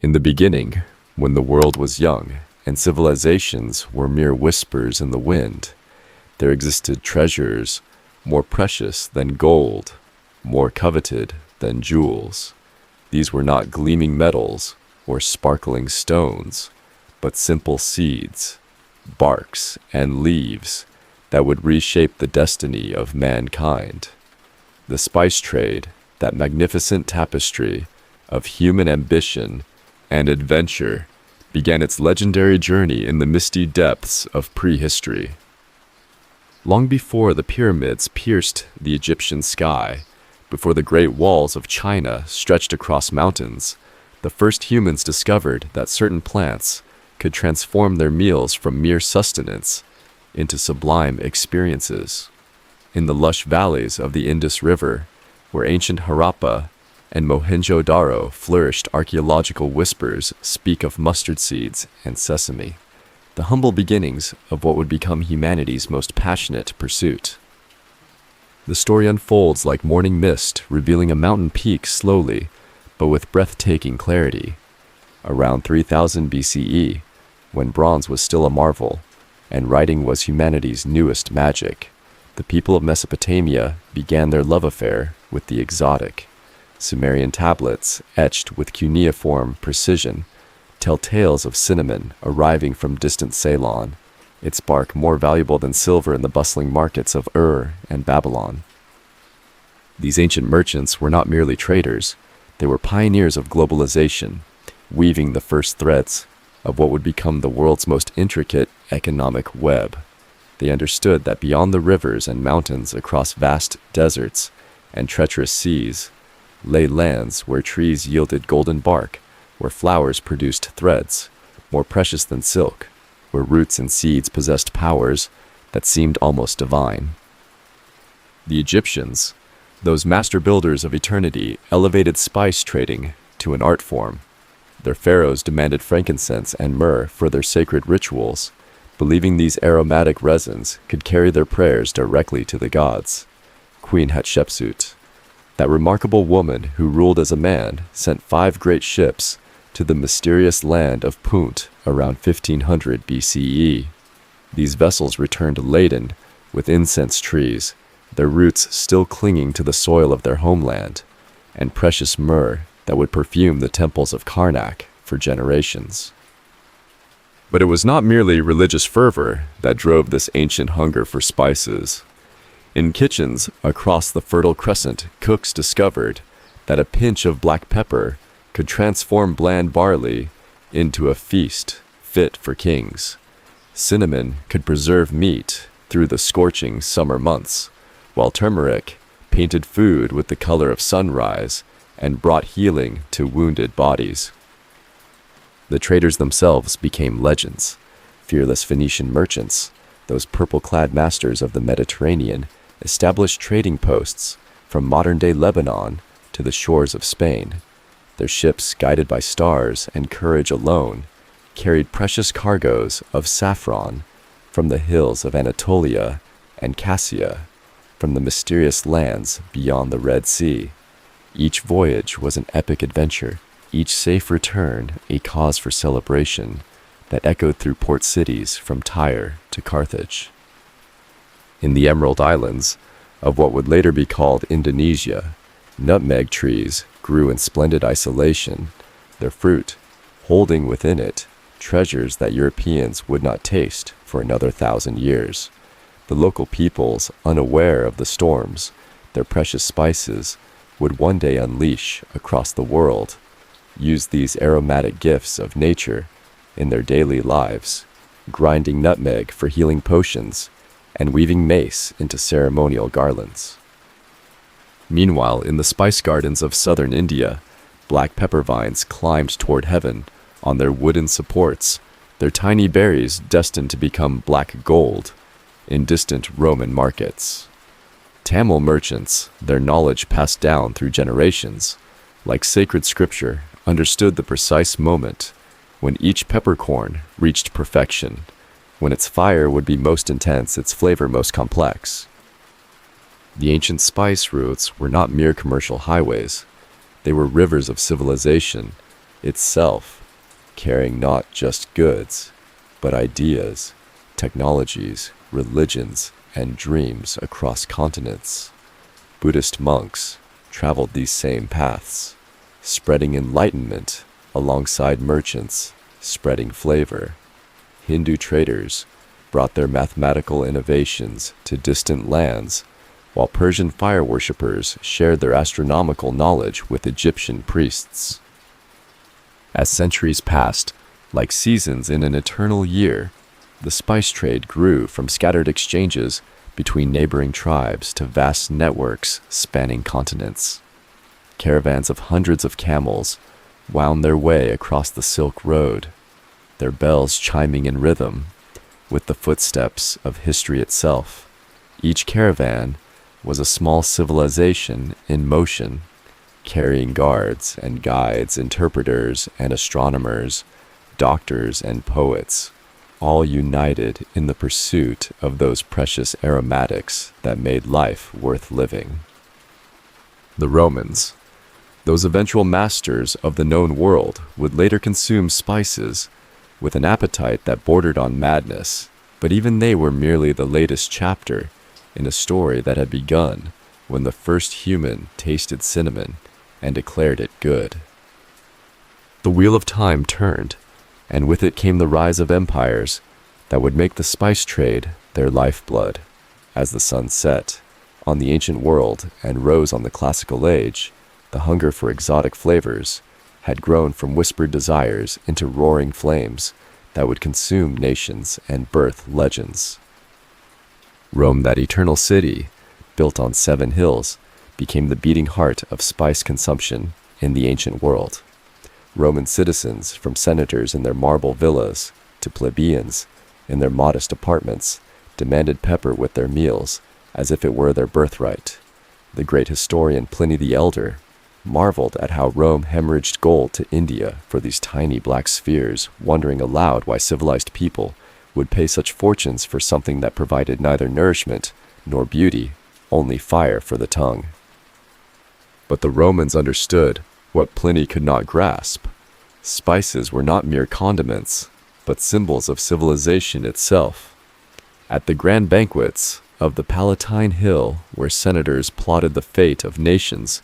In the beginning, when the world was young and civilizations were mere whispers in the wind, there existed treasures more precious than gold, more coveted than jewels. These were not gleaming metals or sparkling stones, but simple seeds, barks, and leaves that would reshape the destiny of mankind. The spice trade, that magnificent tapestry of human ambition and adventure, began its legendary journey in the misty depths of prehistory. Long before the pyramids pierced the Egyptian sky, before the great walls of China stretched across mountains, the first humans discovered that certain plants could transform their meals from mere sustenance into sublime experiences. In the lush valleys of the Indus River, where ancient Harappa and Mohenjo-Daro flourished, archaeological whispers speak of mustard seeds and sesame, the humble beginnings of what would become humanity's most passionate pursuit. The story unfolds like morning mist, revealing a mountain peak slowly, but with breathtaking clarity. Around 3000 BCE, when bronze was still a marvel, and writing was humanity's newest magic, the people of Mesopotamia began their love affair with the exotic. Sumerian tablets, etched with cuneiform precision, tell tales of cinnamon arriving from distant Ceylon, its bark more valuable than silver in the bustling markets of Ur and Babylon. These ancient merchants were not merely traders, they were pioneers of globalization, weaving the first threads of what would become the world's most intricate economic web. They understood that beyond the rivers and mountains, across vast deserts and treacherous seas, lay lands where trees yielded golden bark, where flowers produced threads more precious than silk, where roots and seeds possessed powers that seemed almost divine. The Egyptians, those master builders of eternity, elevated spice trading to an art form. Their pharaohs demanded frankincense and myrrh for their sacred rituals, believing these aromatic resins could carry their prayers directly to the gods. Queen Hatshepsut, that remarkable woman who ruled as a man, sent 5 great ships to the mysterious land of Punt around 1500 BCE. These vessels returned laden with incense trees, their roots still clinging to the soil of their homeland, and precious myrrh that would perfume the temples of Karnak for generations. But it was not merely religious fervor that drove this ancient hunger for spices. In kitchens across the Fertile Crescent, cooks discovered that a pinch of black pepper could transform bland barley into a feast fit for kings. Cinnamon could preserve meat through the scorching summer months, while turmeric painted food with the color of sunrise and brought healing to wounded bodies. The traders themselves became legends. Fearless Phoenician merchants, those purple-clad masters of the Mediterranean, established trading posts from modern-day Lebanon to the shores of Spain. Their ships, guided by stars and courage alone, carried precious cargoes of saffron from the hills of Anatolia and Cassia, from the mysterious lands beyond the Red Sea. Each voyage was an epic adventure, each safe return a cause for celebration that echoed through port cities from Tyre to Carthage. In the Emerald Islands of what would later be called Indonesia, nutmeg trees grew in splendid isolation, their fruit holding within it treasures that Europeans would not taste for another 1,000 years. The local peoples, unaware of the storms their precious spices would one day unleash across the world, use these aromatic gifts of nature in their daily lives, grinding nutmeg for healing potions and weaving mace into ceremonial garlands. Meanwhile, in the spice gardens of southern India, black pepper vines climbed toward heaven on their wooden supports, their tiny berries destined to become black gold in distant Roman markets. Tamil merchants, their knowledge passed down through generations, like sacred scripture, understood the precise moment when each peppercorn reached perfection, when its fire would be most intense, its flavor most complex. The ancient spice routes were not mere commercial highways. They were rivers of civilization, itself, carrying not just goods, but ideas, technologies, religions, and dreams across continents. Buddhist monks traveled these same paths, spreading enlightenment alongside merchants, spreading flavor. Hindu traders brought their mathematical innovations to distant lands, while Persian fire worshippers shared their astronomical knowledge with Egyptian priests. As centuries passed, like seasons in an eternal year, the spice trade grew from scattered exchanges between neighboring tribes to vast networks spanning continents. Caravans of hundreds of camels wound their way across the Silk Road, their bells chiming in rhythm with the footsteps of history itself. Each caravan was a small civilization in motion, carrying guards and guides, interpreters and astronomers, doctors and poets, all united in the pursuit of those precious aromatics that made life worth living. The Romans, those eventual masters of the known world, would later consume spices with an appetite that bordered on madness, but even they were merely the latest chapter in a story that had begun when the first human tasted cinnamon and declared it good. The wheel of time turned, and with it came the rise of empires that would make the spice trade their lifeblood. As the sun set on the ancient world and rose on the classical age, the hunger for exotic flavors had grown from whispered desires into roaring flames that would consume nations and birth legends. Rome, that eternal city, built on 7 hills, became the beating heart of spice consumption in the ancient world. Roman citizens, from senators in their marble villas to plebeians in their modest apartments, demanded pepper with their meals as if it were their birthright. The great historian Pliny the Elder marveled at how Rome hemorrhaged gold to India for these tiny black spheres, wondering aloud why civilized people would pay such fortunes for something that provided neither nourishment nor beauty, only fire for the tongue. But the Romans understood what Pliny could not grasp. Spices were not mere condiments, but symbols of civilization itself. At the grand banquets of the Palatine Hill, where senators plotted the fate of nations,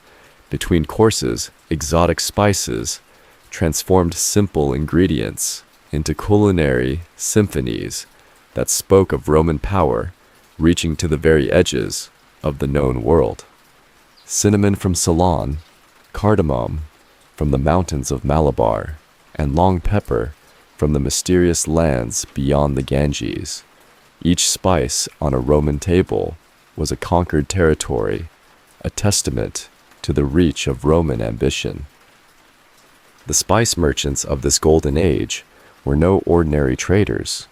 between courses, exotic spices transformed simple ingredients into culinary symphonies that spoke of Roman power reaching to the very edges of the known world. Cinnamon from Ceylon, cardamom from the mountains of Malabar, and long pepper from the mysterious lands beyond the Ganges. Each spice on a Roman table was a conquered territory, a testament to the reach of Roman ambition. The spice merchants of this golden age were no ordinary traders.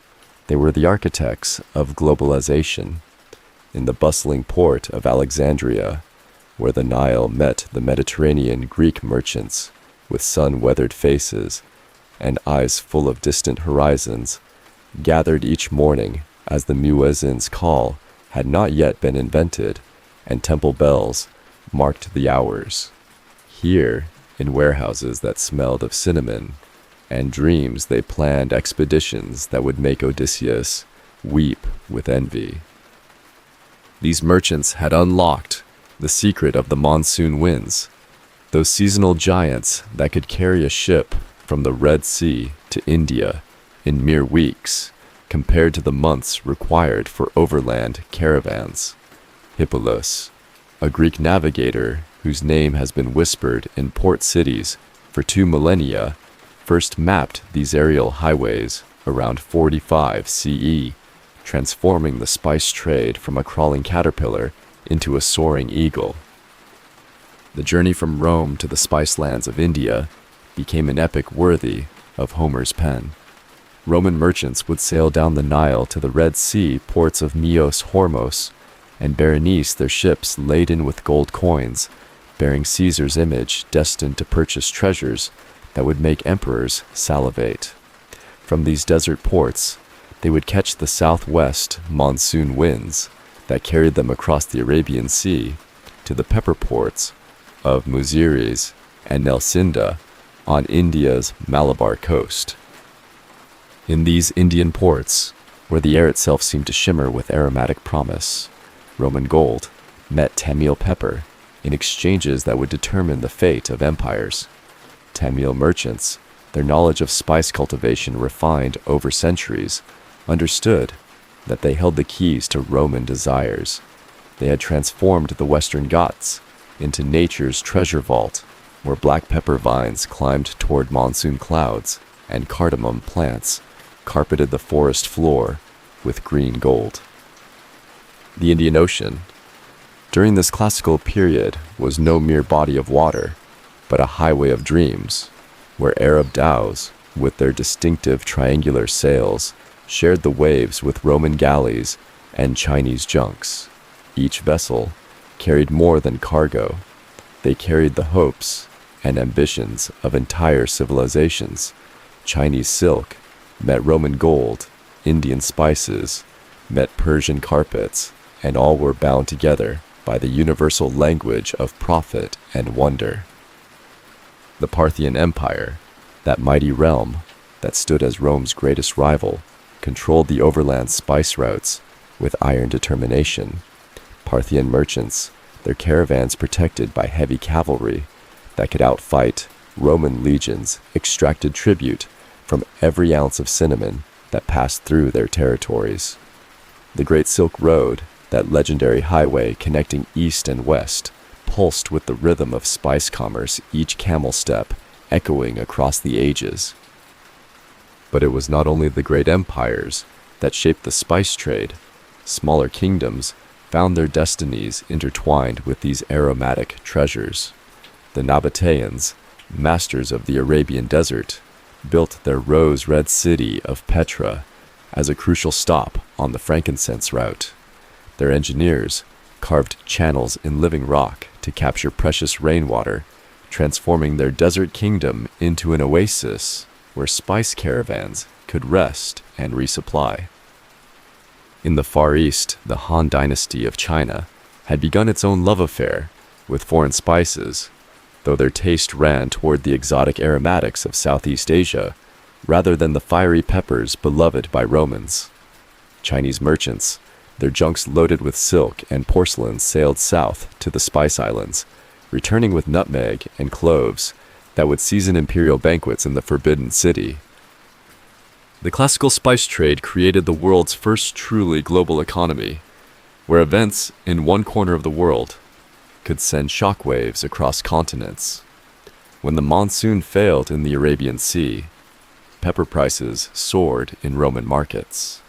They were the architects of globalization. In the bustling port of Alexandria, where the Nile met the Mediterranean, Greek merchants with sun-weathered faces and eyes full of distant horizons gathered each morning as the muezzin's call had not yet been invented and temple bells marked the hours. Here, in warehouses that smelled of cinnamon and dreams, they planned expeditions that would make Odysseus weep with envy. These merchants had unlocked the secret of the monsoon winds, those seasonal giants that could carry a ship from the Red Sea to India in mere weeks, compared to the months required for overland caravans. Hippolus, a Greek navigator whose name has been whispered in port cities for 2 millennia, first mapped these aerial highways around 45 CE, transforming the spice trade from a crawling caterpillar into a soaring eagle. The journey from Rome to the spice lands of India became an epic worthy of Homer's pen. Roman merchants would sail down the Nile to the Red Sea ports of Chios Hormos, and Berenice their ships laden with gold coins, bearing Caesar's image, destined to purchase treasures that would make emperors salivate. From these desert ports, they would catch the southwest monsoon winds that carried them across the Arabian Sea to the pepper ports of Muziris and Nelsinda, on India's Malabar coast. In these Indian ports, where the air itself seemed to shimmer with aromatic promise, Roman gold met Tamil pepper in exchanges that would determine the fate of empires. Tamil merchants, their knowledge of spice cultivation refined over centuries, understood that they held the keys to Roman desires. They had transformed the Western Ghats into nature's treasure vault, where black pepper vines climbed toward monsoon clouds and cardamom plants carpeted the forest floor with green gold. The Indian Ocean, during this classical period, was no mere body of water, but a highway of dreams, where Arab dhows, with their distinctive triangular sails, shared the waves with Roman galleys and Chinese junks. Each vessel carried more than cargo. They carried the hopes and ambitions of entire civilizations. Chinese silk met Roman gold, Indian spices met Persian carpets, and all were bound together by the universal language of profit and wonder. The Parthian Empire, that mighty realm that stood as Rome's greatest rival, controlled the overland spice routes with iron determination. Parthian merchants, their caravans protected by heavy cavalry that could outfight Roman legions, extracted tribute from every ounce of cinnamon that passed through their territories. The Great Silk Road, that legendary highway connecting east and west, pulsed with the rhythm of spice commerce, each camel step echoing across the ages. But it was not only the great empires that shaped the spice trade. Smaller kingdoms found their destinies intertwined with these aromatic treasures. The Nabateans, masters of the Arabian desert, built their rose-red city of Petra as a crucial stop on the frankincense route. Their engineers carved channels in living rock to capture precious rainwater, transforming their desert kingdom into an oasis where spice caravans could rest and resupply. In the Far East, the Han Dynasty of China had begun its own love affair with foreign spices, though their taste ran toward the exotic aromatics of Southeast Asia rather than the fiery peppers beloved by Romans. Chinese merchants, their junks loaded with silk and porcelain, sailed south to the Spice Islands, returning with nutmeg and cloves that would season imperial banquets in the Forbidden City. The classical spice trade created the world's first truly global economy, where events in one corner of the world could send shockwaves across continents. When the monsoon failed in the Arabian Sea, pepper prices soared in Roman markets.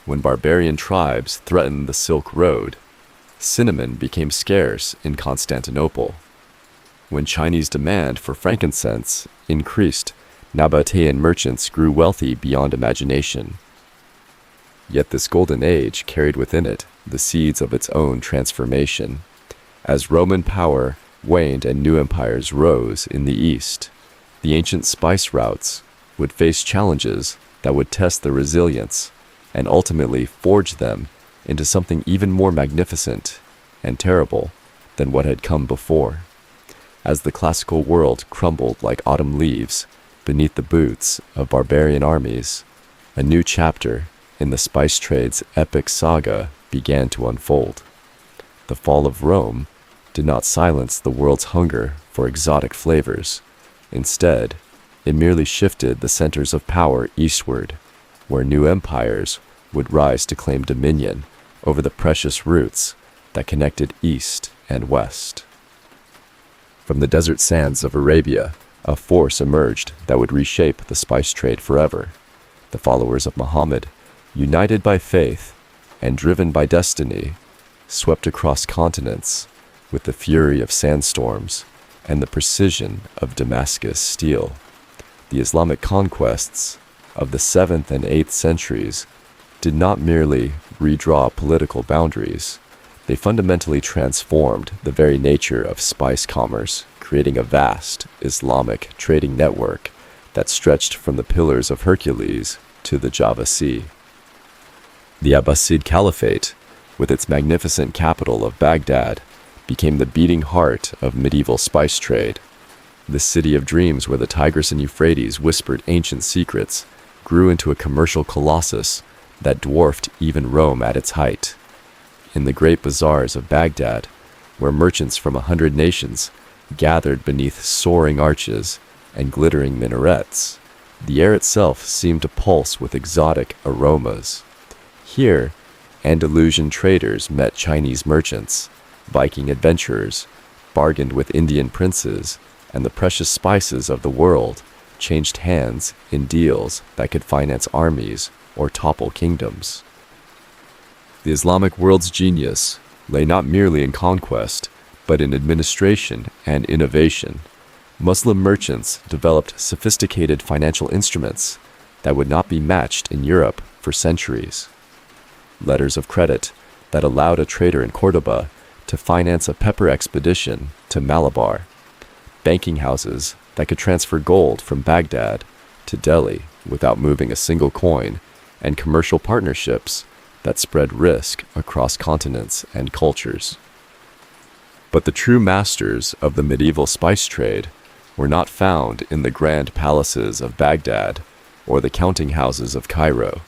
When barbarian tribes threatened the Silk Road, cinnamon became scarce in Constantinople. When Chinese demand for frankincense increased, Nabatean merchants grew wealthy beyond imagination. Yet this golden age carried within it the seeds of its own transformation. As Roman power waned and new empires rose in the east, the ancient spice routes would face challenges that would test their resilience and ultimately forge them into something even more magnificent and terrible than what had come before. As the classical world crumbled like autumn leaves beneath the boots of barbarian armies, a new chapter in the spice trade's epic saga began to unfold. The fall of Rome did not silence the world's hunger for exotic flavors. Instead, it merely shifted the centers of power eastward, where new empires would rise to claim dominion over the precious routes that connected east and west. From the desert sands of Arabia, a force emerged that would reshape the spice trade forever. The followers of Muhammad, united by faith and driven by destiny, swept across continents with the fury of sandstorms and the precision of Damascus steel. The Islamic conquests of the 7th and 8th centuries did not merely redraw political boundaries. They fundamentally transformed the very nature of spice commerce, creating a vast Islamic trading network that stretched from the Pillars of Hercules to the Java Sea. The Abbasid Caliphate, with its magnificent capital of Baghdad, became the beating heart of medieval spice trade. This city of dreams where the Tigris and Euphrates whispered ancient secrets grew into a commercial colossus that dwarfed even Rome at its height. In the great bazaars of Baghdad, where merchants from 100 nations gathered beneath soaring arches and glittering minarets, the air itself seemed to pulse with exotic aromas. Here, Andalusian traders met Chinese merchants, Viking adventurers bargained with Indian princes, and the precious spices of the world changed hands in deals that could finance armies or topple kingdoms. The Islamic world's genius lay not merely in conquest, but in administration and innovation. Muslim merchants developed sophisticated financial instruments that would not be matched in Europe for centuries. Letters of credit that allowed a trader in Cordoba to finance a pepper expedition to Malabar, banking houses that could transfer gold from Baghdad to Delhi without moving a single coin, and commercial partnerships that spread risk across continents and cultures. But the true masters of the medieval spice trade were not found in the grand palaces of Baghdad or the counting houses of Cairo.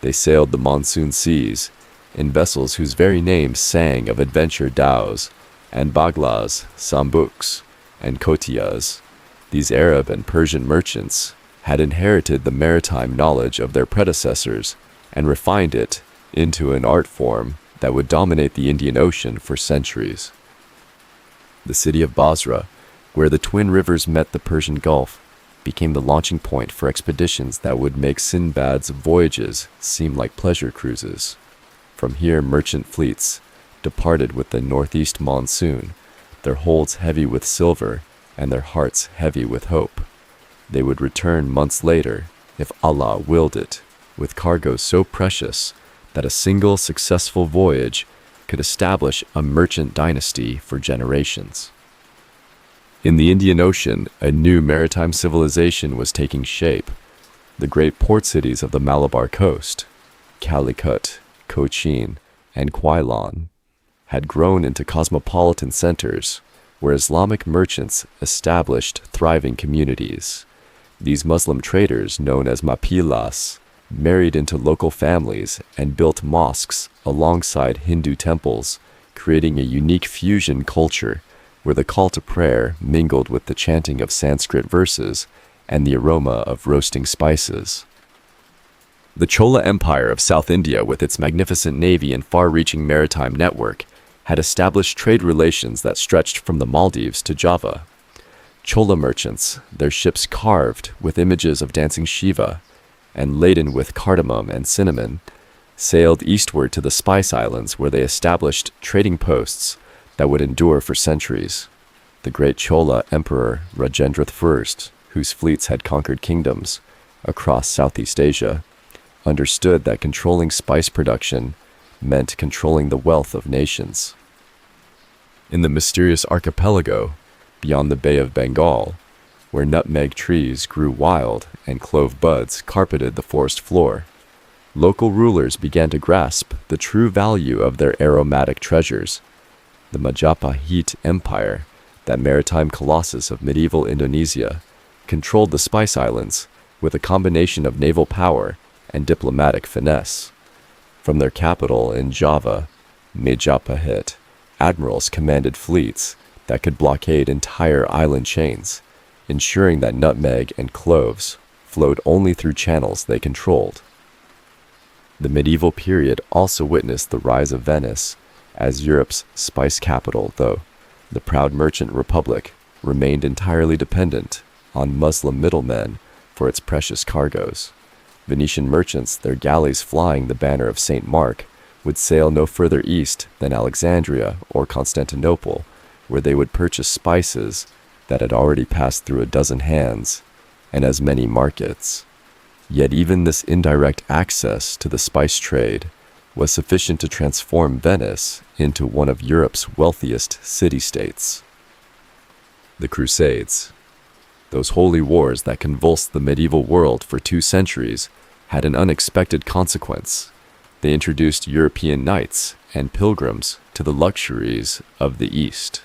They sailed the monsoon seas in vessels whose very names sang of adventure dhows and baglas, sambuks, and kotiyas. These Arab and Persian merchants had inherited the maritime knowledge of their predecessors and refined it into an art form that would dominate the Indian Ocean for centuries. The city of Basra, where the twin rivers met the Persian Gulf, became the launching point for expeditions that would make Sinbad's voyages seem like pleasure cruises. From here, merchant fleets departed with the northeast monsoon, their holds heavy with silver and their hearts heavy with hope. They would return months later, if Allah willed it, with cargoes so precious that a single successful voyage could establish a merchant dynasty for generations. In the Indian Ocean, a new maritime civilization was taking shape. The great port cities of the Malabar coast, Calicut, Cochin, and Quilon, had grown into cosmopolitan centers where Islamic merchants established thriving communities. These Muslim traders, known as mapilas, married into local families and built mosques alongside Hindu temples, creating a unique fusion culture where the call to prayer mingled with the chanting of Sanskrit verses and the aroma of roasting spices. The Chola Empire of South India, with its magnificent navy and far-reaching maritime network, had established trade relations that stretched from the Maldives to Java. Chola merchants, their ships carved with images of dancing Shiva and laden with cardamom and cinnamon, sailed eastward to the Spice Islands, where they established trading posts that would endure for centuries. The great Chola Emperor Rajendra I, whose fleets had conquered kingdoms across Southeast Asia, understood that controlling spice production meant controlling the wealth of nations. In the mysterious archipelago beyond the Bay of Bengal, where nutmeg trees grew wild and clove buds carpeted the forest floor, local rulers began to grasp the true value of their aromatic treasures. The Majapahit Empire, that maritime colossus of medieval Indonesia, controlled the Spice Islands with a combination of naval power and diplomatic finesse. From their capital in Java, Majapahit, admirals commanded fleets that could blockade entire island chains, ensuring that nutmeg and cloves flowed only through channels they controlled. The medieval period also witnessed the rise of Venice as Europe's spice capital, though the proud merchant republic remained entirely dependent on Muslim middlemen for its precious cargoes. Venetian merchants, their galleys flying the banner of St. Mark, would sail no further east than Alexandria or Constantinople, where they would purchase spices that had already passed through a dozen hands and as many markets. Yet even this indirect access to the spice trade was sufficient to transform Venice into one of Europe's wealthiest city-states. The Crusades, those holy wars that convulsed the medieval world for 2 centuries, had an unexpected consequence. They introduced European knights and pilgrims to the luxuries of the East.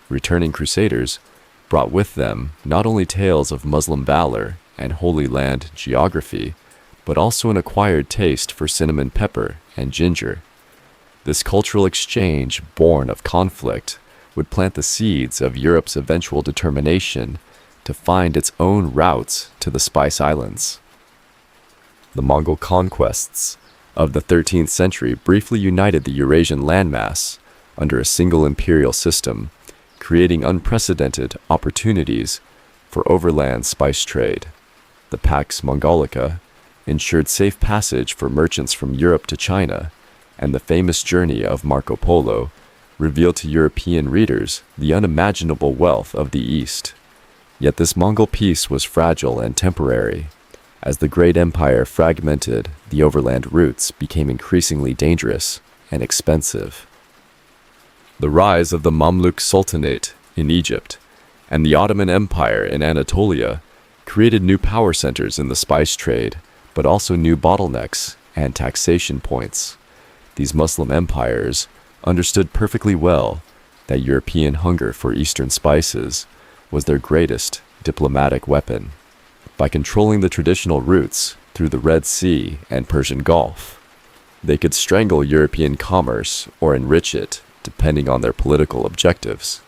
Returning crusaders brought with them not only tales of Muslim valor and Holy Land geography, but also an acquired taste for cinnamon pepper and ginger. This cultural exchange, born of conflict, would plant the seeds of Europe's eventual determination to find its own routes to the Spice Islands. The Mongol conquests of the 13th century briefly united the Eurasian landmass under a single imperial system, creating unprecedented opportunities for overland spice trade. The Pax Mongolica ensured safe passage for merchants from Europe to China, and the famous journey of Marco Polo revealed to European readers the unimaginable wealth of the East. Yet this Mongol peace was fragile and temporary. As the great empire fragmented, the overland routes became increasingly dangerous and expensive. The rise of the Mamluk Sultanate in Egypt and the Ottoman Empire in Anatolia created new power centers in the spice trade, but also new bottlenecks and taxation points. These Muslim empires understood perfectly well that European hunger for Eastern spices was their greatest diplomatic weapon. By controlling the traditional routes through the Red Sea and Persian Gulf, they could strangle European commerce or enrich it, depending on their political objectives.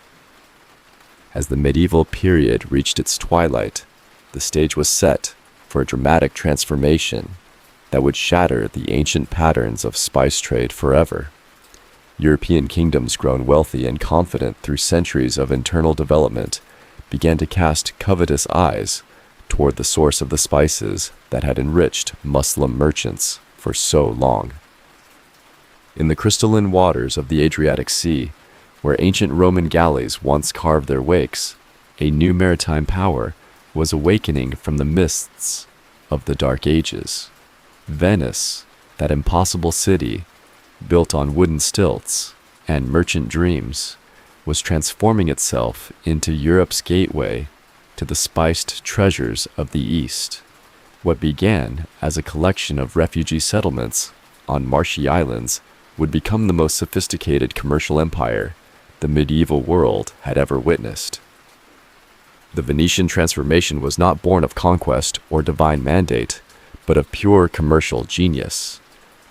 As the medieval period reached its twilight, the stage was set for a dramatic transformation that would shatter the ancient patterns of spice trade forever. European kingdoms grown wealthy and confident through centuries of internal development began to cast covetous eyes toward the source of the spices that had enriched Muslim merchants for so long. In the crystalline waters of the Adriatic Sea, where ancient Roman galleys once carved their wakes, a new maritime power was awakening from the mists of the Dark Ages. Venice, that impossible city, built on wooden stilts and merchant dreams, was transforming itself into Europe's gateway to the spiced treasures of the East. What began as a collection of refugee settlements on marshy islands would become the most sophisticated commercial empire the medieval world had ever witnessed. The Venetian transformation was not born of conquest or divine mandate, but of pure commercial genius.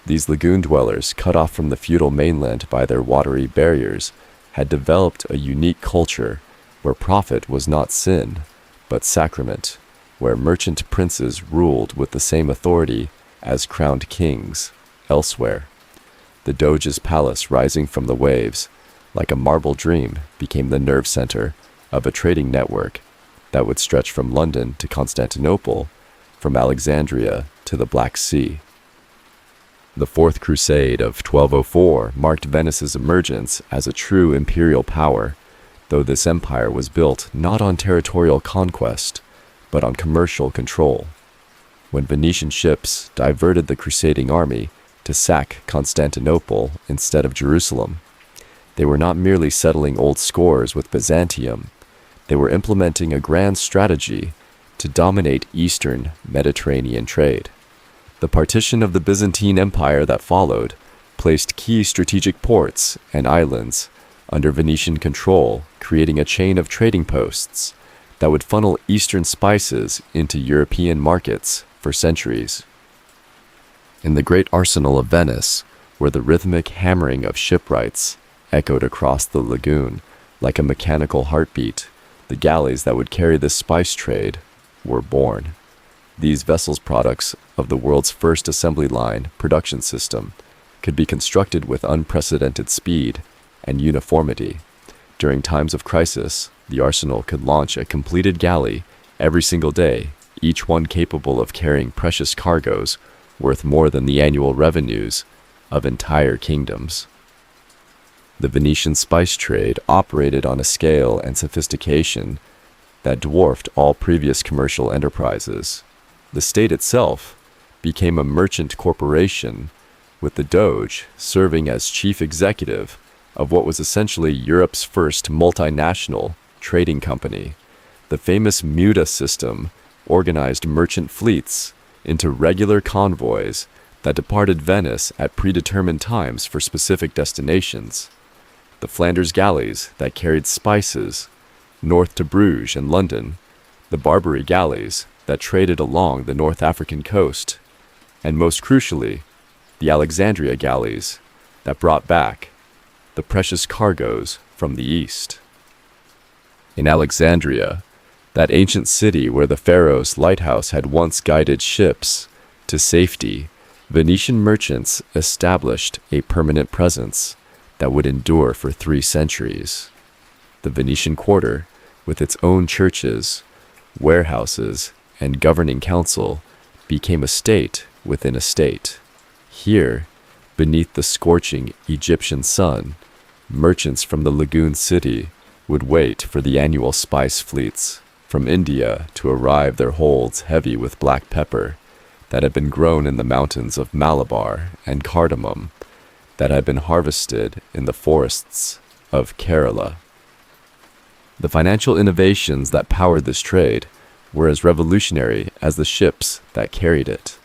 These lagoon dwellers, cut off from the feudal mainland by their watery barriers, had developed a unique culture where profit was not sin, but sacrament, where merchant princes ruled with the same authority as crowned kings elsewhere. The Doge's palace, rising from the waves, like a marble dream, became the nerve center of a trading network that would stretch from London to Constantinople, from Alexandria to the Black Sea. The Fourth Crusade of 1204 marked Venice's emergence as a true imperial power, though this empire was built not on territorial conquest, but on commercial control. When Venetian ships diverted the crusading army to sack Constantinople instead of Jerusalem, they were not merely settling old scores with Byzantium, they were implementing a grand strategy to dominate Eastern Mediterranean trade. The partition of the Byzantine Empire that followed placed key strategic ports and islands under Venetian control, creating a chain of trading posts that would funnel Eastern spices into European markets for centuries. In the great arsenal of Venice, where the rhythmic hammering of shipwrights echoed across the lagoon like a mechanical heartbeat, the galleys that would carry the spice trade were born. These vessels, products of the world's first assembly line production system, could be constructed with unprecedented speed and uniformity. During times of crisis, the arsenal could launch a completed galley every single day, each one capable of carrying precious cargoes worth more than the annual revenues of entire kingdoms. The Venetian spice trade operated on a scale and sophistication that dwarfed all previous commercial enterprises. The state itself became a merchant corporation, with the Doge serving as chief executive of what was essentially Europe's first multinational trading company. The famous Muta system organized merchant fleets into regular convoys that departed Venice at predetermined times for specific destinations. The Flanders galleys that carried spices north to Bruges and London, the Barbary galleys that traded along the North African coast, and most crucially, the Alexandria galleys that brought back the precious cargoes from the east. In Alexandria, that ancient city where the Pharos lighthouse had once guided ships to safety, Venetian merchants established a permanent presence that would endure for 3 centuries. The Venetian Quarter, with its own churches, warehouses, and governing council, became a state within a state. Here, beneath the scorching Egyptian sun, merchants from the lagoon city would wait for the annual spice fleets from India to arrive, their holds heavy with black pepper that had been grown in the mountains of Malabar, and cardamom that had been harvested in the forests of Kerala. The financial innovations that powered this trade were as revolutionary as the ships that carried it.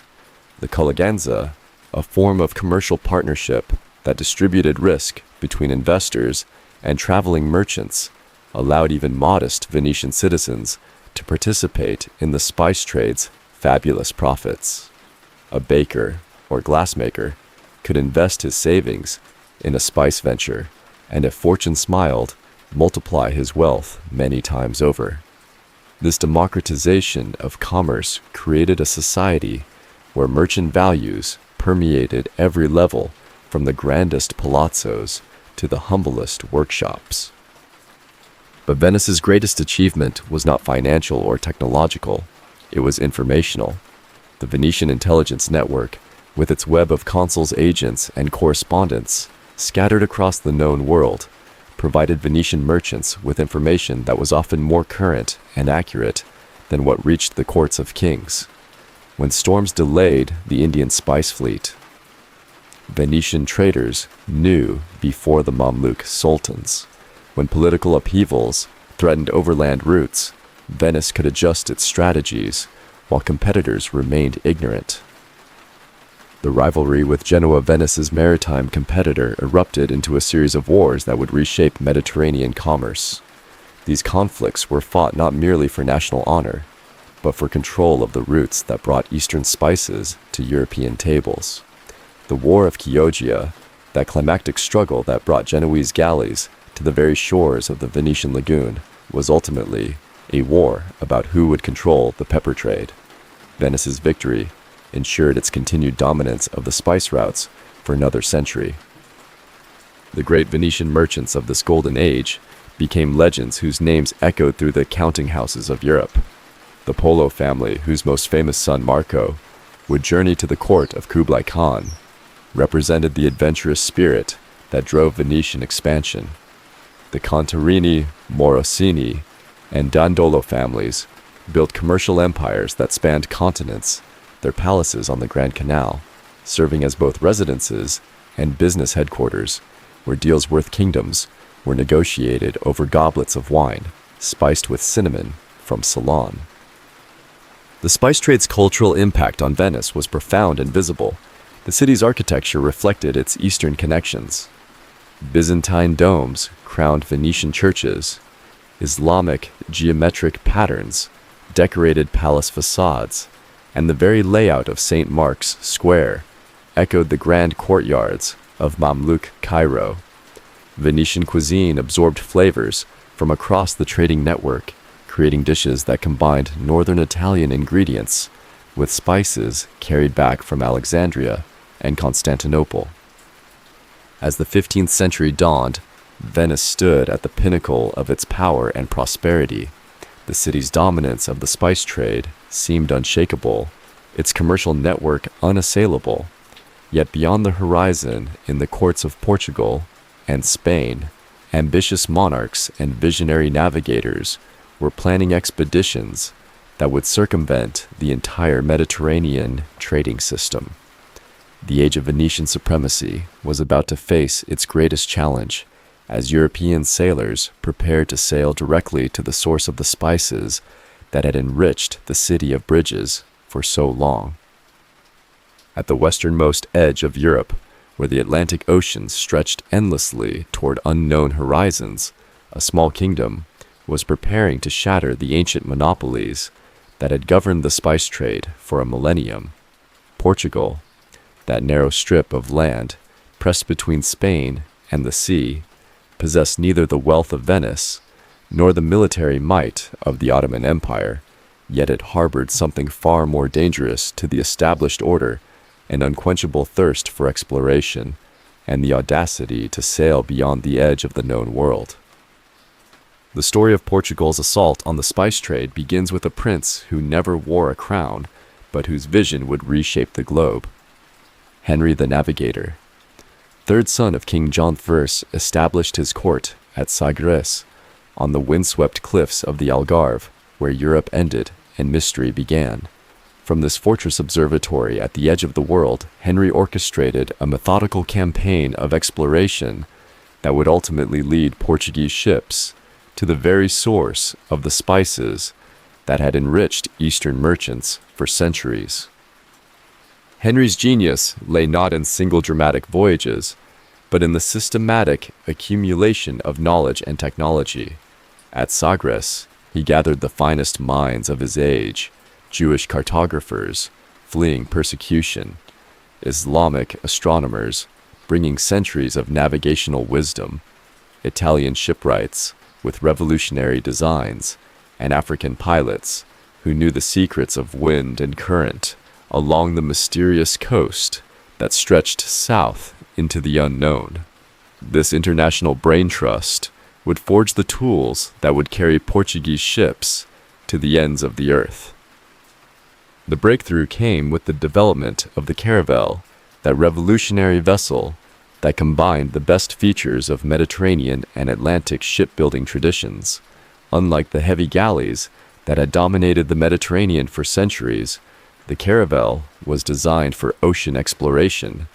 The colleganza, a form of commercial partnership that distributed risk between investors and traveling merchants, allowed even modest Venetian citizens to participate in the spice trade's fabulous profits. A baker or glassmaker could invest his savings in a spice venture, and if fortune smiled, multiply his wealth many times over. This democratization of commerce created a society where merchant values permeated every level, from the grandest palazzos to the humblest workshops. But Venice's greatest achievement was not financial or technological, it was informational. The Venetian intelligence network, with its web of consuls, agents, and correspondents scattered across the known world, provided Venetian merchants with information that was often more current and accurate than what reached the courts of kings. When storms delayed the Indian spice fleet, Venetian traders knew before the Mamluk sultans. When political upheavals threatened overland routes, Venice could adjust its strategies while competitors remained ignorant. The rivalry with Genoa, Venice's maritime competitor, erupted into a series of wars that would reshape Mediterranean commerce. These conflicts were fought not merely for national honor, but for control of the routes that brought Eastern spices to European tables. The War of Chioggia, that climactic struggle that brought Genoese galleys to the very shores of the Venetian lagoon, was ultimately a war about who would control the pepper trade. Venice's victory ensured its continued dominance of the spice routes for another century. The great Venetian merchants of this golden age became legends whose names echoed through the counting houses of Europe. The Polo family, whose most famous son, Marco, would journey to the court of Kublai Khan, represented the adventurous spirit that drove Venetian expansion. The Contarini, Morosini, and Dandolo families built commercial empires that spanned continents, their palaces on the Grand Canal, serving as both residences and business headquarters, where deals worth kingdoms were negotiated over goblets of wine, spiced with cinnamon from Ceylon. The spice trade's cultural impact on Venice was profound and visible. The city's architecture reflected its Eastern connections. Byzantine domes crowned Venetian churches. Islamic geometric patterns decorated palace facades, and the very layout of St. Mark's Square echoed the grand courtyards of Mamluk Cairo. Venetian cuisine absorbed flavors from across the trading network, creating dishes that combined northern Italian ingredients with spices carried back from Alexandria and Constantinople. As the 15th century dawned, Venice stood at the pinnacle of its power and prosperity. The city's dominance of the spice trade seemed unshakable, its commercial network unassailable. Yet beyond the horizon, in the courts of Portugal and Spain, ambitious monarchs and visionary navigators were planning expeditions that would circumvent the entire Mediterranean trading system. The age of Venetian supremacy was about to face its greatest challenge, as European sailors prepared to sail directly to the source of the spices that had enriched the city of bridges for so long. At the westernmost edge of Europe, where the Atlantic Ocean stretched endlessly toward unknown horizons, a small kingdom was preparing to shatter the ancient monopolies that had governed the spice trade for a millennium. Portugal, that narrow strip of land pressed between Spain and the sea, possessed neither the wealth of Venice nor the military might of the Ottoman Empire, yet it harbored something far more dangerous to the established order: an unquenchable thirst for exploration and the audacity to sail beyond the edge of the known world. The story of Portugal's assault on the spice trade begins with a prince who never wore a crown, but whose vision would reshape the globe. Henry the Navigator, third son of King John I, established his court at Sagres, on the windswept cliffs of the Algarve, where Europe ended and mystery began. From this fortress observatory at the edge of the world, Henry orchestrated a methodical campaign of exploration that would ultimately lead Portuguese ships to the very source of the spices that had enriched Eastern merchants for centuries. Henry's genius lay not in single dramatic voyages, but in the systematic accumulation of knowledge and technology. At Sagres, he gathered the finest minds of his age: Jewish cartographers fleeing persecution, Islamic astronomers bringing centuries of navigational wisdom, Italian shipwrights with revolutionary designs, and African pilots who knew the secrets of wind and current along the mysterious coast that stretched south into the unknown. This international brain trust would forge the tools that would carry Portuguese ships to the ends of the earth. The breakthrough came with the development of the caravel, that revolutionary vessel that combined the best features of Mediterranean and Atlantic shipbuilding traditions. Unlike the heavy galleys that had dominated the Mediterranean for centuries, the caravel was designed for ocean exploration,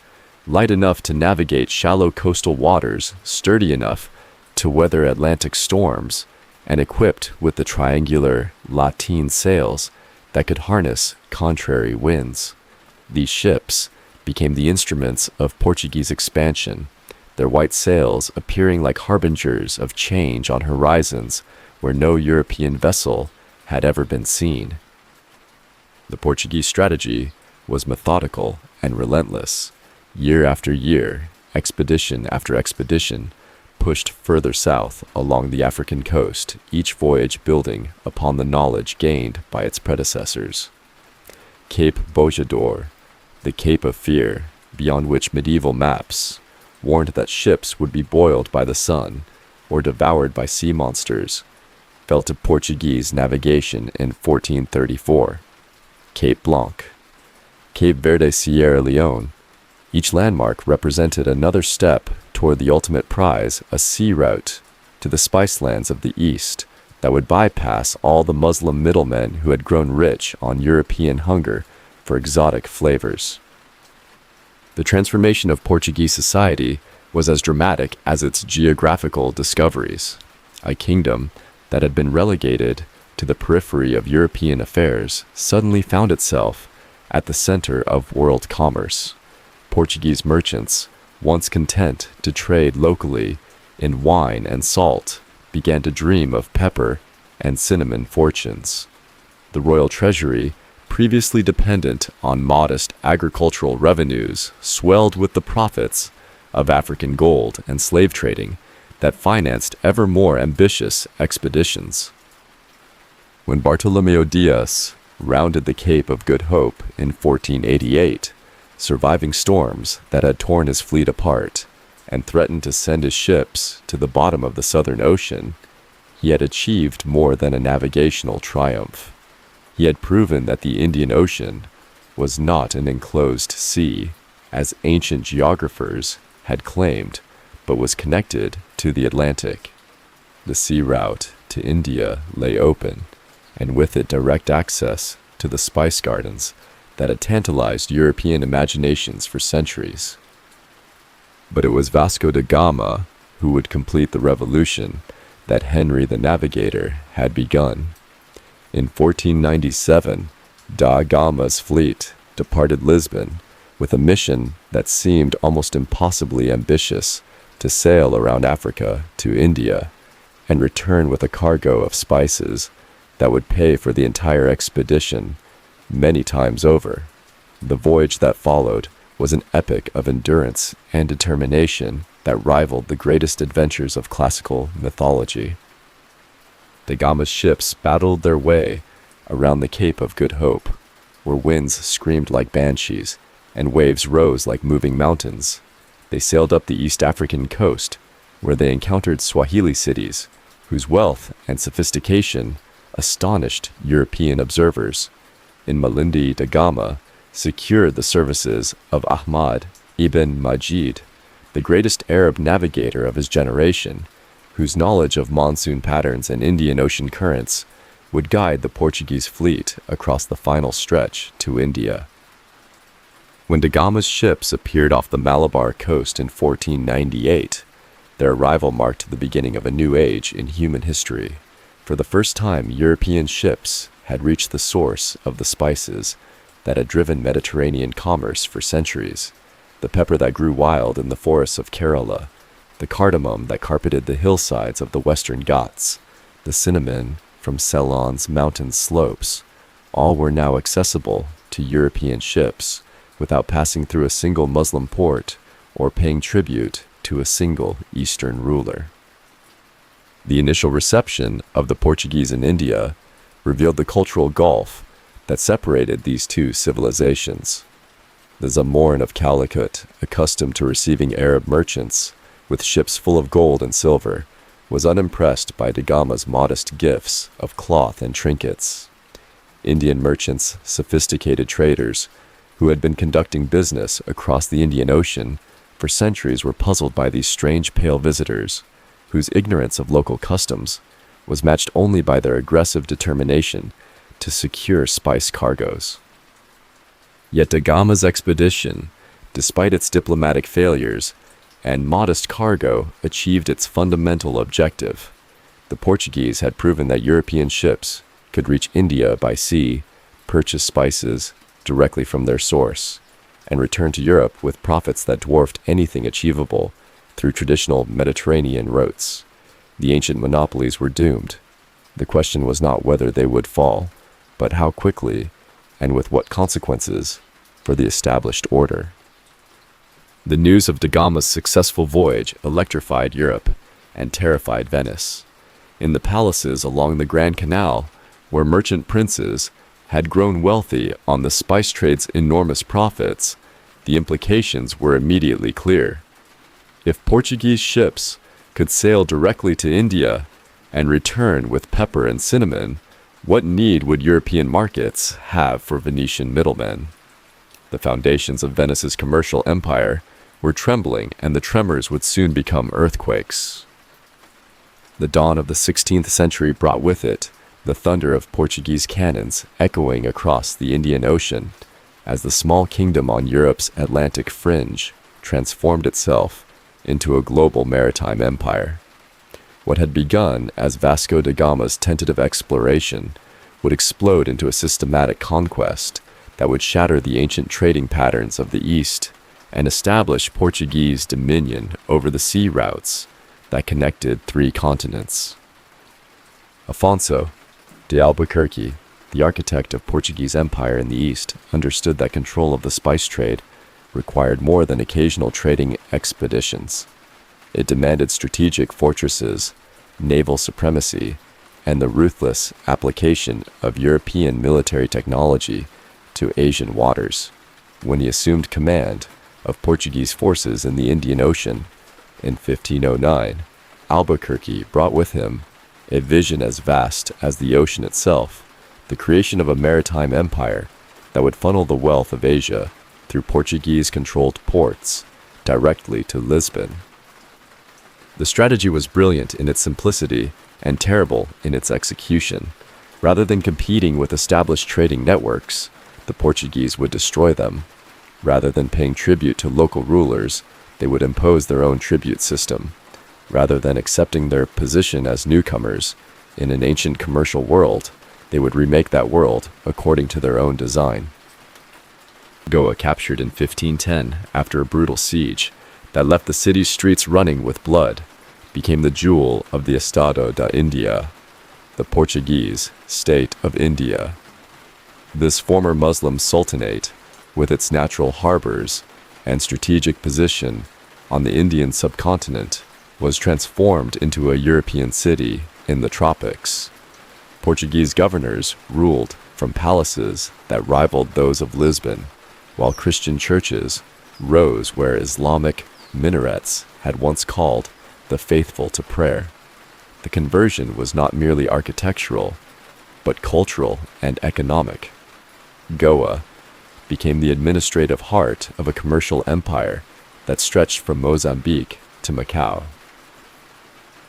light enough to navigate shallow coastal waters, sturdy enough to weather Atlantic storms, and equipped with the triangular lateen sails that could harness contrary winds. These ships became the instruments of Portuguese expansion, their white sails appearing like harbingers of change on horizons where no European vessel had ever been seen. The Portuguese strategy was methodical and relentless. Year after year, expedition after expedition pushed further south along the African coast, each voyage building upon the knowledge gained by its predecessors. Cape Bojador, the Cape of Fear, beyond which medieval maps warned that ships would be boiled by the sun or devoured by sea monsters, fell to Portuguese navigation in 1434. Cape Blanc, Cape Verde, Sierra Leone. Each landmark represented another step toward the ultimate prize, a sea route to the spice lands of the East that would bypass all the Muslim middlemen who had grown rich on European hunger for exotic flavors. The transformation of Portuguese society was as dramatic as its geographical discoveries. A kingdom that had been relegated to the periphery of European affairs suddenly found itself at the center of world commerce. Portuguese merchants, once content to trade locally in wine and salt, began to dream of pepper and cinnamon fortunes. The royal treasury, previously dependent on modest agricultural revenues, swelled with the profits of African gold and slave trading that financed ever more ambitious expeditions. When Bartolomeo Diaz rounded the Cape of Good Hope in 1488, surviving storms that had torn his fleet apart and threatened to send his ships to the bottom of the Southern Ocean, he had achieved more than a navigational triumph. He had proven that the Indian Ocean was not an enclosed sea, as ancient geographers had claimed, but was connected to the Atlantic. The sea route to India lay open, and with it direct access to the spice gardens that had tantalized European imaginations for centuries. But it was Vasco da Gama who would complete the revolution that Henry the Navigator had begun. In 1497, da Gama's fleet departed Lisbon with a mission that seemed almost impossibly ambitious: to sail around Africa to India, and return with a cargo of spices that would pay for the entire expedition many times over. The voyage that followed was an epic of endurance and determination that rivaled the greatest adventures of classical mythology. Da Gama's ships battled their way around the Cape of Good Hope, where winds screamed like banshees and waves rose like moving mountains. They sailed up the East African coast, where they encountered Swahili cities, whose wealth and sophistication astonished European observers. In Malindi, Da Gama secured the services of Ahmad ibn Majid, the greatest Arab navigator of his generation, whose knowledge of monsoon patterns and Indian Ocean currents would guide the Portuguese fleet across the final stretch to India. When Da Gama's ships appeared off the Malabar coast in 1498, their arrival marked the beginning of a new age in human history. For the first time, European ships had reached the source of the spices that had driven Mediterranean commerce for centuries: the pepper that grew wild in the forests of Kerala, the cardamom that carpeted the hillsides of the Western Ghats, the cinnamon from Ceylon's mountain slopes. All were now accessible to European ships without passing through a single Muslim port or paying tribute to a single Eastern ruler. The initial reception of the Portuguese in India revealed the cultural gulf that separated these two civilizations. The Zamorin of Calicut, accustomed to receiving Arab merchants with ships full of gold and silver, was unimpressed by Da Gama's modest gifts of cloth and trinkets. Indian merchants, sophisticated traders, who had been conducting business across the Indian Ocean for centuries, were puzzled by these strange pale visitors, whose ignorance of local customs was matched only by their aggressive determination to secure spice cargoes. Yet Da Gama's expedition, despite its diplomatic failures and modest cargo, achieved its fundamental objective. The Portuguese had proven that European ships could reach India by sea, purchase spices directly from their source, and return to Europe with profits that dwarfed anything achievable through traditional Mediterranean routes. The ancient monopolies were doomed. The question was not whether they would fall, but how quickly and with what consequences for the established order. The news of Da Gama's successful voyage electrified Europe and terrified Venice. In the palaces along the Grand Canal, where merchant princes had grown wealthy on the spice trade's enormous profits, the implications were immediately clear. If Portuguese ships could sail directly to India and return with pepper and cinnamon, what need would European markets have for Venetian middlemen? The foundations of Venice's commercial empire were trembling, and the tremors would soon become earthquakes. The dawn of the 16th century brought with it the thunder of Portuguese cannons echoing across the Indian Ocean as the small kingdom on Europe's Atlantic fringe transformed itself into a global maritime empire. What had begun as Vasco da Gama's tentative exploration would explode into a systematic conquest that would shatter the ancient trading patterns of the East and establish Portuguese dominion over the sea routes that connected three continents. Afonso de Albuquerque, the architect of Portuguese empire in the East, understood that control of the spice trade required more than occasional trading expeditions. It demanded strategic fortresses, naval supremacy, and the ruthless application of European military technology to Asian waters. When he assumed command of Portuguese forces in the Indian Ocean in 1509, Albuquerque brought with him a vision as vast as the ocean itself, the creation of a maritime empire that would funnel the wealth of Asia through Portuguese-controlled ports directly to Lisbon. The strategy was brilliant in its simplicity and terrible in its execution. Rather than competing with established trading networks, the Portuguese would destroy them. Rather than paying tribute to local rulers, they would impose their own tribute system. Rather than accepting their position as newcomers in an ancient commercial world, they would remake that world according to their own design. Goa, captured in 1510 after a brutal siege that left the city's streets running with blood, became the jewel of the Estado da India, the Portuguese state of India. This former Muslim sultanate, with its natural harbors and strategic position on the Indian subcontinent, was transformed into a European city in the tropics. Portuguese governors ruled from palaces that rivaled those of Lisbon, while Christian churches rose where Islamic minarets had once called the faithful to prayer. The conversion was not merely architectural, but cultural and economic. Goa became the administrative heart of a commercial empire that stretched from Mozambique to Macau.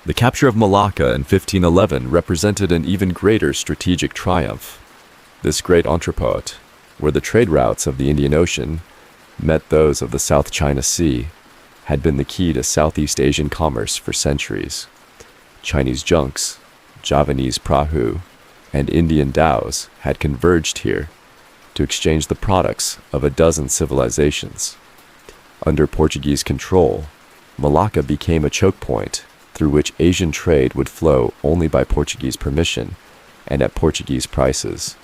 The capture of Malacca in 1511 represented an even greater strategic triumph. This great entrepot, where the trade routes of the Indian Ocean met those of the South China Sea, had been the key to Southeast Asian commerce for centuries. Chinese junks, Javanese prahu, and Indian dhows had converged here to exchange the products of a dozen civilizations. Under Portuguese control, Malacca became a choke point through which Asian trade would flow only by Portuguese permission and at Portuguese prices.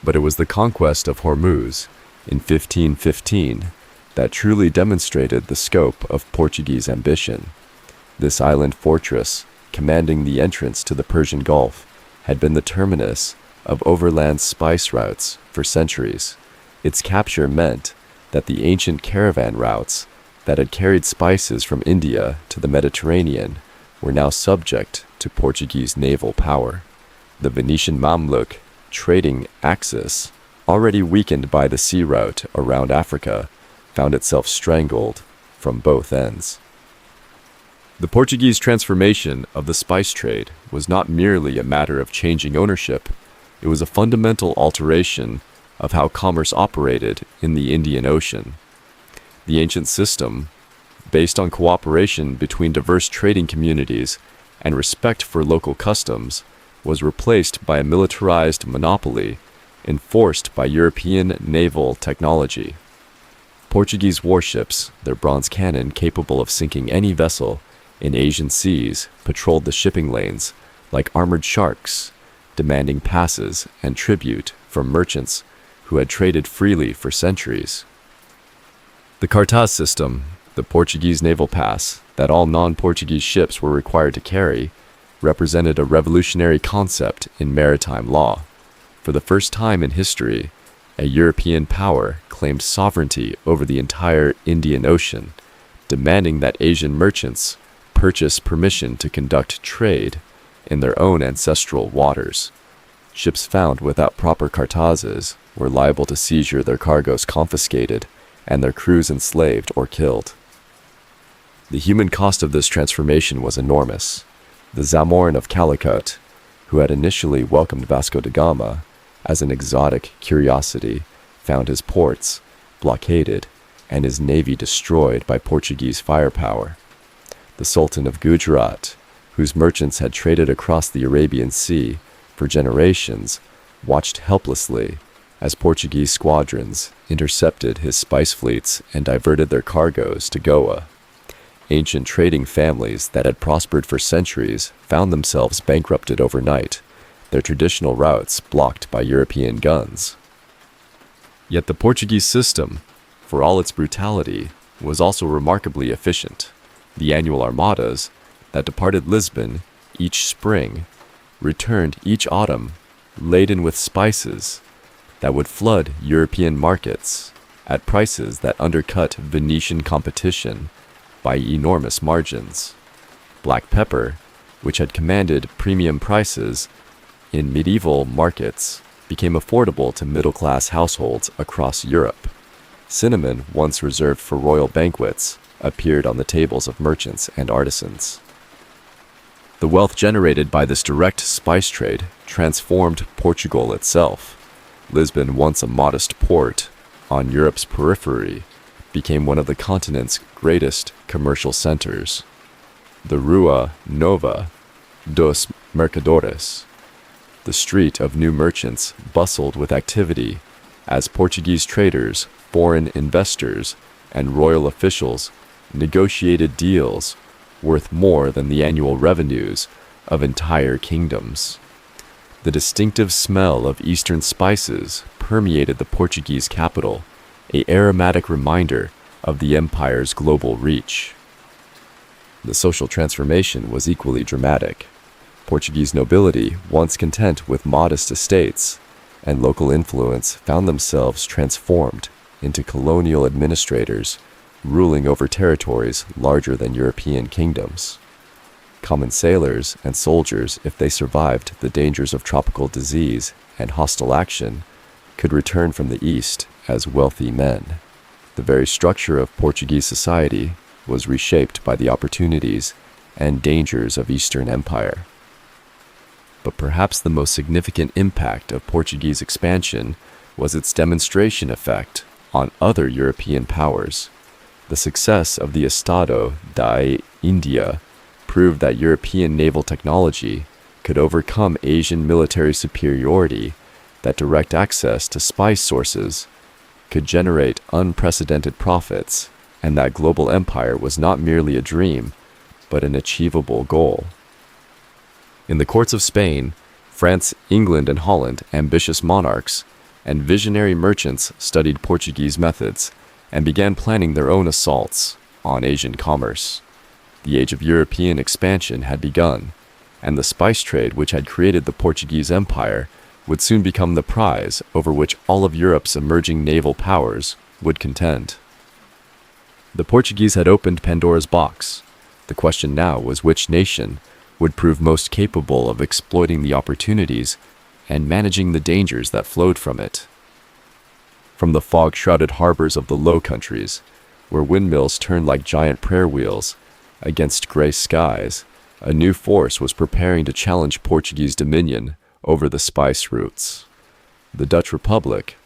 But it was the conquest of Hormuz in 1515 that truly demonstrated the scope of Portuguese ambition. This island fortress, commanding the entrance to the Persian Gulf, had been the terminus of overland spice routes for centuries. Its capture meant that the ancient caravan routes that had carried spices from India to the Mediterranean were now subject to Portuguese naval power. The Venetian Mamluk trading axis, already weakened by the sea route around Africa, found itself strangled from both ends. The Portuguese transformation of the spice trade was not merely a matter of changing ownership, it was a fundamental alteration of how commerce operated in the Indian Ocean. The ancient system, based on cooperation between diverse trading communities and respect for local customs, was replaced by a militarized monopoly enforced by European naval technology. Portuguese warships, their bronze cannon capable of sinking any vessel in Asian seas, patrolled the shipping lanes like armored sharks, demanding passes and tribute from merchants who had traded freely for centuries. The Cartaz system, the Portuguese naval pass that all non-Portuguese ships were required to carry, represented a revolutionary concept in maritime law. For the first time in history, a European power claimed sovereignty over the entire Indian Ocean, demanding that Asian merchants purchase permission to conduct trade in their own ancestral waters. Ships found without proper cartazes were liable to seizure, their cargoes confiscated, and their crews enslaved or killed. The human cost of this transformation was enormous. The Zamorin of Calicut, who had initially welcomed Vasco da Gama as an exotic curiosity, found his ports blockaded and his navy destroyed by Portuguese firepower. The Sultan of Gujarat, whose merchants had traded across the Arabian Sea for generations, watched helplessly as Portuguese squadrons intercepted his spice fleets and diverted their cargoes to Goa. Ancient trading families that had prospered for centuries found themselves bankrupted overnight, their traditional routes blocked by European guns. Yet the Portuguese system, for all its brutality, was also remarkably efficient. The annual armadas that departed Lisbon each spring returned each autumn laden with spices that would flood European markets at prices that undercut Venetian competition by enormous margins. Black pepper, which had commanded premium prices in medieval markets, became affordable to middle-class households across Europe. Cinnamon, once reserved for royal banquets, appeared on the tables of merchants and artisans. The wealth generated by this direct spice trade transformed Portugal itself. Lisbon, once a modest port on Europe's periphery, became one of the continent's greatest commercial centers. The Rua Nova dos Mercadores, the street of new merchants, bustled with activity as Portuguese traders, foreign investors, and royal officials negotiated deals worth more than the annual revenues of entire kingdoms. The distinctive smell of Eastern spices permeated the Portuguese capital, an aromatic reminder of the empire's global reach. The social transformation was equally dramatic. Portuguese nobility, once content with modest estates and local influence, found themselves transformed into colonial administrators, ruling over territories larger than European kingdoms. Common sailors and soldiers, if they survived the dangers of tropical disease and hostile action, could return from the east as wealthy men. The very structure of Portuguese society was reshaped by the opportunities and dangers of Eastern Empire. But perhaps the most significant impact of Portuguese expansion was its demonstration effect on other European powers. The success of the Estado da India proved that European naval technology could overcome Asian military superiority, that direct access to spice sources could generate unprecedented profits, and that global empire was not merely a dream, but an achievable goal. In the courts of Spain, France, England, and Holland, ambitious monarchs and visionary merchants studied Portuguese methods and began planning their own assaults on Asian commerce. The age of European expansion had begun, and the spice trade which had created the Portuguese Empire would soon become the prize over which all of Europe's emerging naval powers would contend. The Portuguese had opened Pandora's box. The question now was which nation would prove most capable of exploiting the opportunities and managing the dangers that flowed from it. From the fog-shrouded harbors of the Low Countries, where windmills turned like giant prayer wheels against gray skies, a new force was preparing to challenge Portuguese dominion over the spice routes. The Dutch Republic,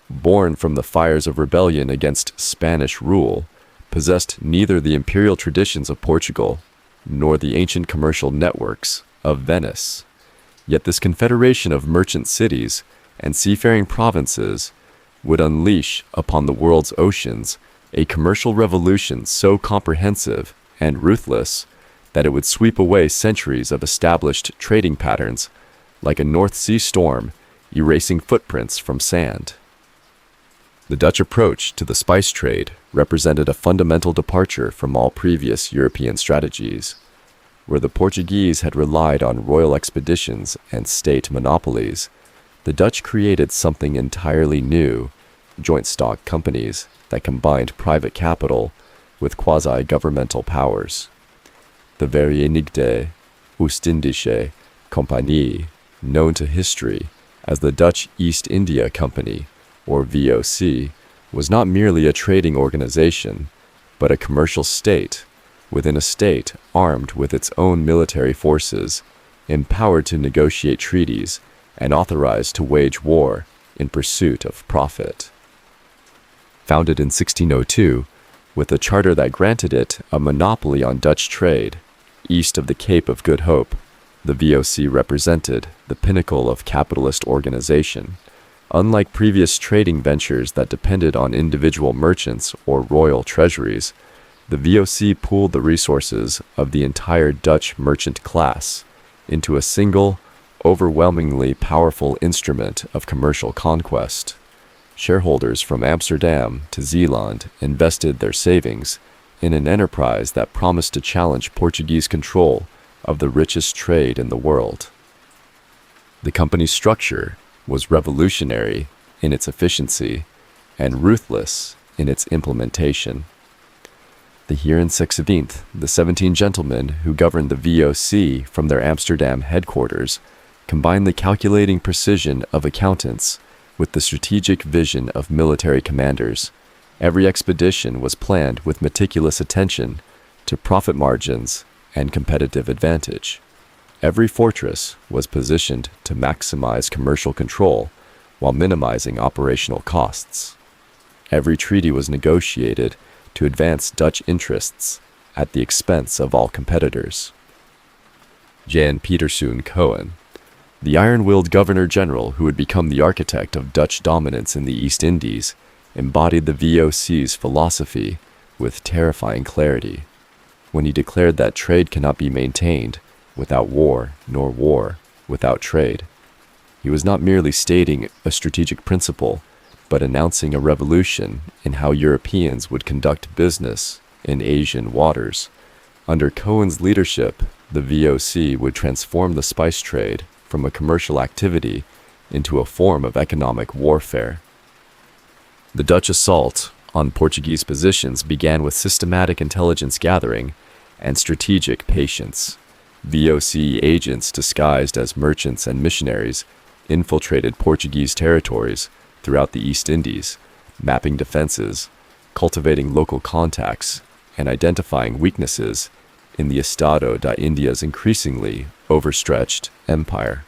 born from the fires of rebellion against Spanish rule, possessed neither the imperial traditions of Portugal nor the ancient commercial networks of Venice. Yet this confederation of merchant cities and seafaring provinces would unleash upon the world's oceans a commercial revolution so comprehensive and ruthless that it would sweep away centuries of established trading patterns like a North Sea storm erasing footprints from sand. The Dutch approach to the spice trade represented a fundamental departure from all previous European strategies. Where the Portuguese had relied on royal expeditions and state monopolies, the Dutch created something entirely new, joint stock companies that combined private capital with quasi-governmental powers. The Verenigde Oostindische Compagnie, known to history as the Dutch East India Company, or VOC, was not merely a trading organization, but a commercial state within a state armed with its own military forces, empowered to negotiate treaties, and authorized to wage war in pursuit of profit. Founded in 1602, with a charter that granted it a monopoly on Dutch trade, east of the Cape of Good Hope, the VOC represented the pinnacle of capitalist organization. Unlike previous trading ventures that depended on individual merchants or royal treasuries, the VOC pooled the resources of the entire Dutch merchant class into a single, overwhelmingly powerful instrument of commercial conquest. Shareholders from Amsterdam to Zeeland invested their savings in an enterprise that promised to challenge Portuguese control of the richest trade in the world. The company's structure was revolutionary in its efficiency and ruthless in its implementation. The Heren Sekseveenth, the 17 gentlemen who governed the VOC from their Amsterdam headquarters, combined the calculating precision of accountants with the strategic vision of military commanders. Every expedition was planned with meticulous attention to profit margins and competitive advantage. Every fortress was positioned to maximize commercial control while minimizing operational costs. Every treaty was negotiated to advance Dutch interests at the expense of all competitors. Jan Pieterszoon Cohen, the iron-willed governor-general who would become the architect of Dutch dominance in the East Indies, embodied the VOC's philosophy with terrifying clarity. when he declared that trade cannot be maintained without war, nor war without trade. He was not merely stating a strategic principle, but announcing a revolution in how Europeans would conduct business in Asian waters. Under Cohen's leadership, the VOC would transform the spice trade from a commercial activity into a form of economic warfare. The Dutch assault on Portuguese positions began with systematic intelligence gathering and strategic patience. VOC agents disguised as merchants and missionaries infiltrated Portuguese territories throughout the East Indies, mapping defenses, cultivating local contacts, and identifying weaknesses in the Estado da India's increasingly overstretched empire.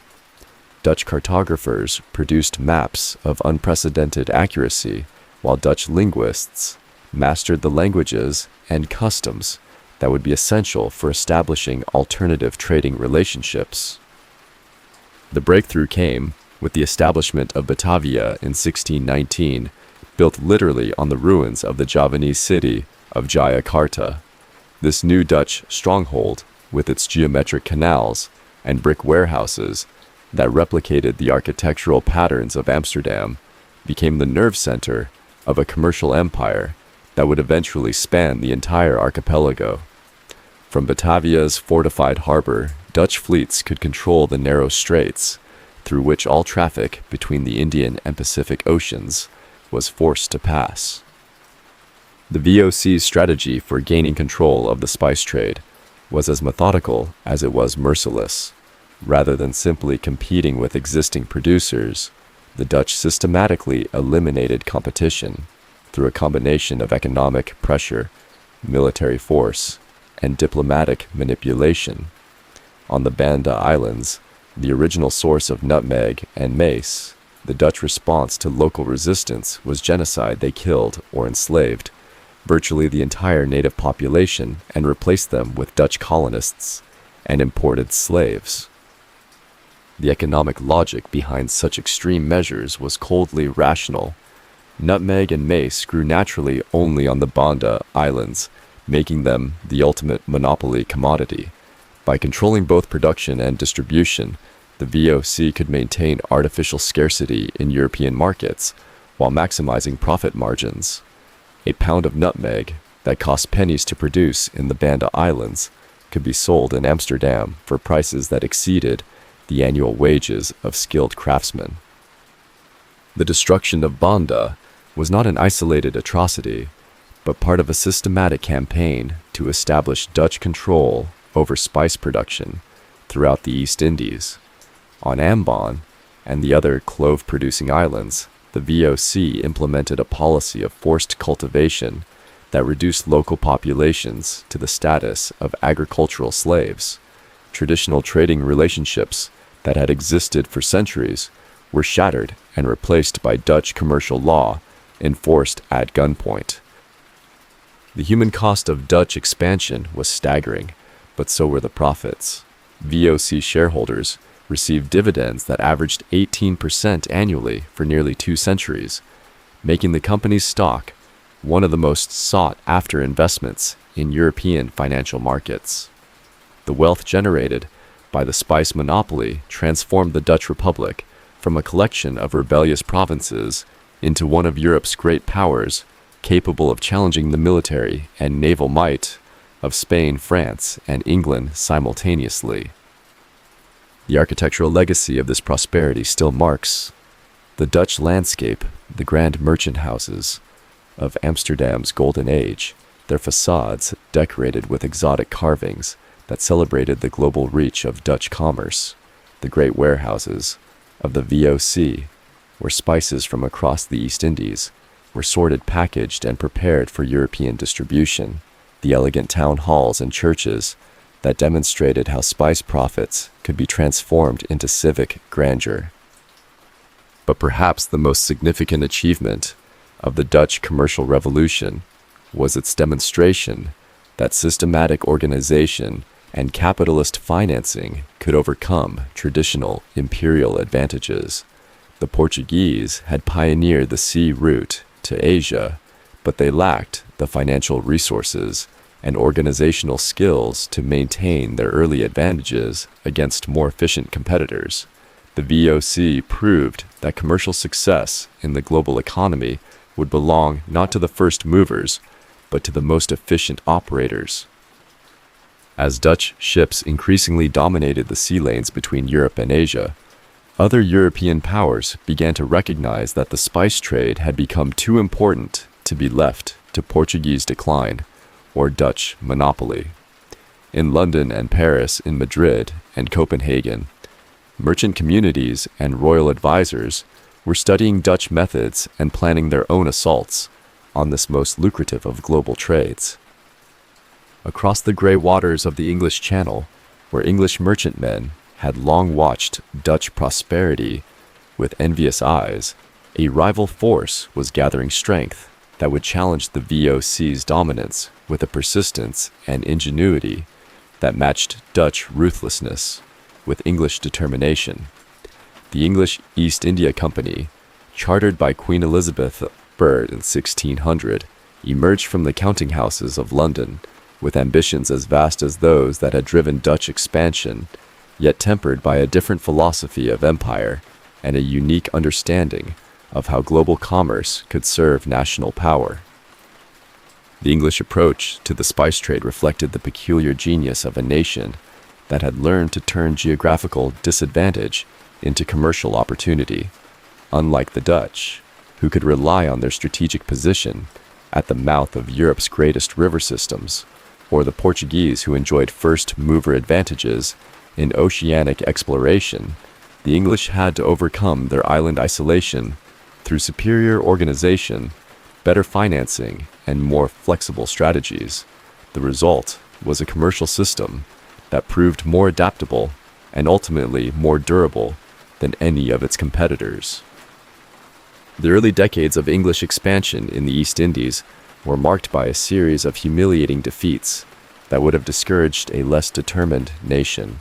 Dutch cartographers produced maps of unprecedented accuracy, while Dutch linguists mastered the languages and customs that would be essential for establishing alternative trading relationships. The breakthrough came with the establishment of Batavia in 1619, built literally on the ruins of the Javanese city of Jayakarta. This new Dutch stronghold, with its geometric canals and brick warehouses that replicated the architectural patterns of Amsterdam, became the nerve center of a commercial empire that would eventually span the entire archipelago. From Batavia's fortified harbor, Dutch fleets could control the narrow straits through which all traffic between the Indian and Pacific Oceans was forced to pass. The VOC's strategy for gaining control of the spice trade was as methodical as it was merciless. Rather than simply competing with existing producers, the Dutch systematically eliminated competition through a combination of economic pressure, military force, and diplomatic manipulation. On the Banda Islands, the original source of nutmeg and mace, the Dutch response to local resistance was genocide. They killed or enslaved virtually the entire native population and replaced them with Dutch colonists and imported slaves. The economic logic behind such extreme measures was coldly rational. Nutmeg and mace grew naturally only on the Banda Islands, making them the ultimate monopoly commodity. By controlling both production and distribution, the VOC could maintain artificial scarcity in European markets while maximizing profit margins. A pound of nutmeg that cost pennies to produce in the Banda Islands could be sold in Amsterdam for prices that exceeded the annual wages of skilled craftsmen. The destruction of Banda was not an isolated atrocity, but part of a systematic campaign to establish Dutch control over spice production throughout the East Indies. On Ambon and the other clove-producing islands, the VOC implemented a policy of forced cultivation that reduced local populations to the status of agricultural slaves. Traditional trading relationships that had existed for centuries were shattered and replaced by Dutch commercial law enforced at gunpoint. The human cost of Dutch expansion was staggering, but so were the profits. VOC shareholders received dividends that averaged 18% annually for nearly 2 centuries, making the company's stock one of the most sought-after investments in European financial markets. The wealth generated by the spice monopoly transformed the Dutch Republic from a collection of rebellious provinces into one of Europe's great powers, capable of challenging the military and naval might of Spain, France, and England simultaneously. The architectural legacy of this prosperity still marks the Dutch landscape. The grand merchant houses of Amsterdam's golden age, their facades decorated with exotic carvings that celebrated the global reach of Dutch commerce. The great warehouses of the VOC, where spices from across the East Indies were sorted, packaged, and prepared for European distribution. The elegant town halls and churches that demonstrated how spice profits could be transformed into civic grandeur. But perhaps the most significant achievement of the Dutch commercial revolution was its demonstration that systematic organization and capitalist financing could overcome traditional imperial advantages. The Portuguese had pioneered the sea route to Asia, but they lacked the financial resources and organizational skills to maintain their early advantages against more efficient competitors. The VOC proved that commercial success in the global economy would belong not to the first movers, but to the most efficient operators. As Dutch ships increasingly dominated the sea lanes between Europe and Asia, other European powers began to recognize that the spice trade had become too important to be left to Portuguese decline or Dutch monopoly. In London and Paris, in Madrid and Copenhagen, merchant communities and royal advisors were studying Dutch methods and planning their own assaults on this most lucrative of global trades. Across the grey waters of the English Channel, where English merchantmen had long watched Dutch prosperity with envious eyes, a rival force was gathering strength that would challenge the VOC's dominance with a persistence and ingenuity that matched Dutch ruthlessness with English determination. The English East India Company, chartered by Queen Elizabeth I in 1600, emerged from the counting houses of London with ambitions as vast as those that had driven Dutch expansion, yet tempered by a different philosophy of empire and a unique understanding of how global commerce could serve national power. The English approach to the spice trade reflected the peculiar genius of a nation that had learned to turn geographical disadvantage into commercial opportunity, unlike the Dutch, who could rely on their strategic position at the mouth of Europe's greatest river systems, or the Portuguese who enjoyed first-mover advantages in oceanic exploration. The English had to overcome their island isolation through superior organization, better financing, and more flexible strategies. The result was a commercial system that proved more adaptable and ultimately more durable than any of its competitors. The early decades of English expansion in the East Indies were marked by a series of humiliating defeats that would have discouraged a less determined nation.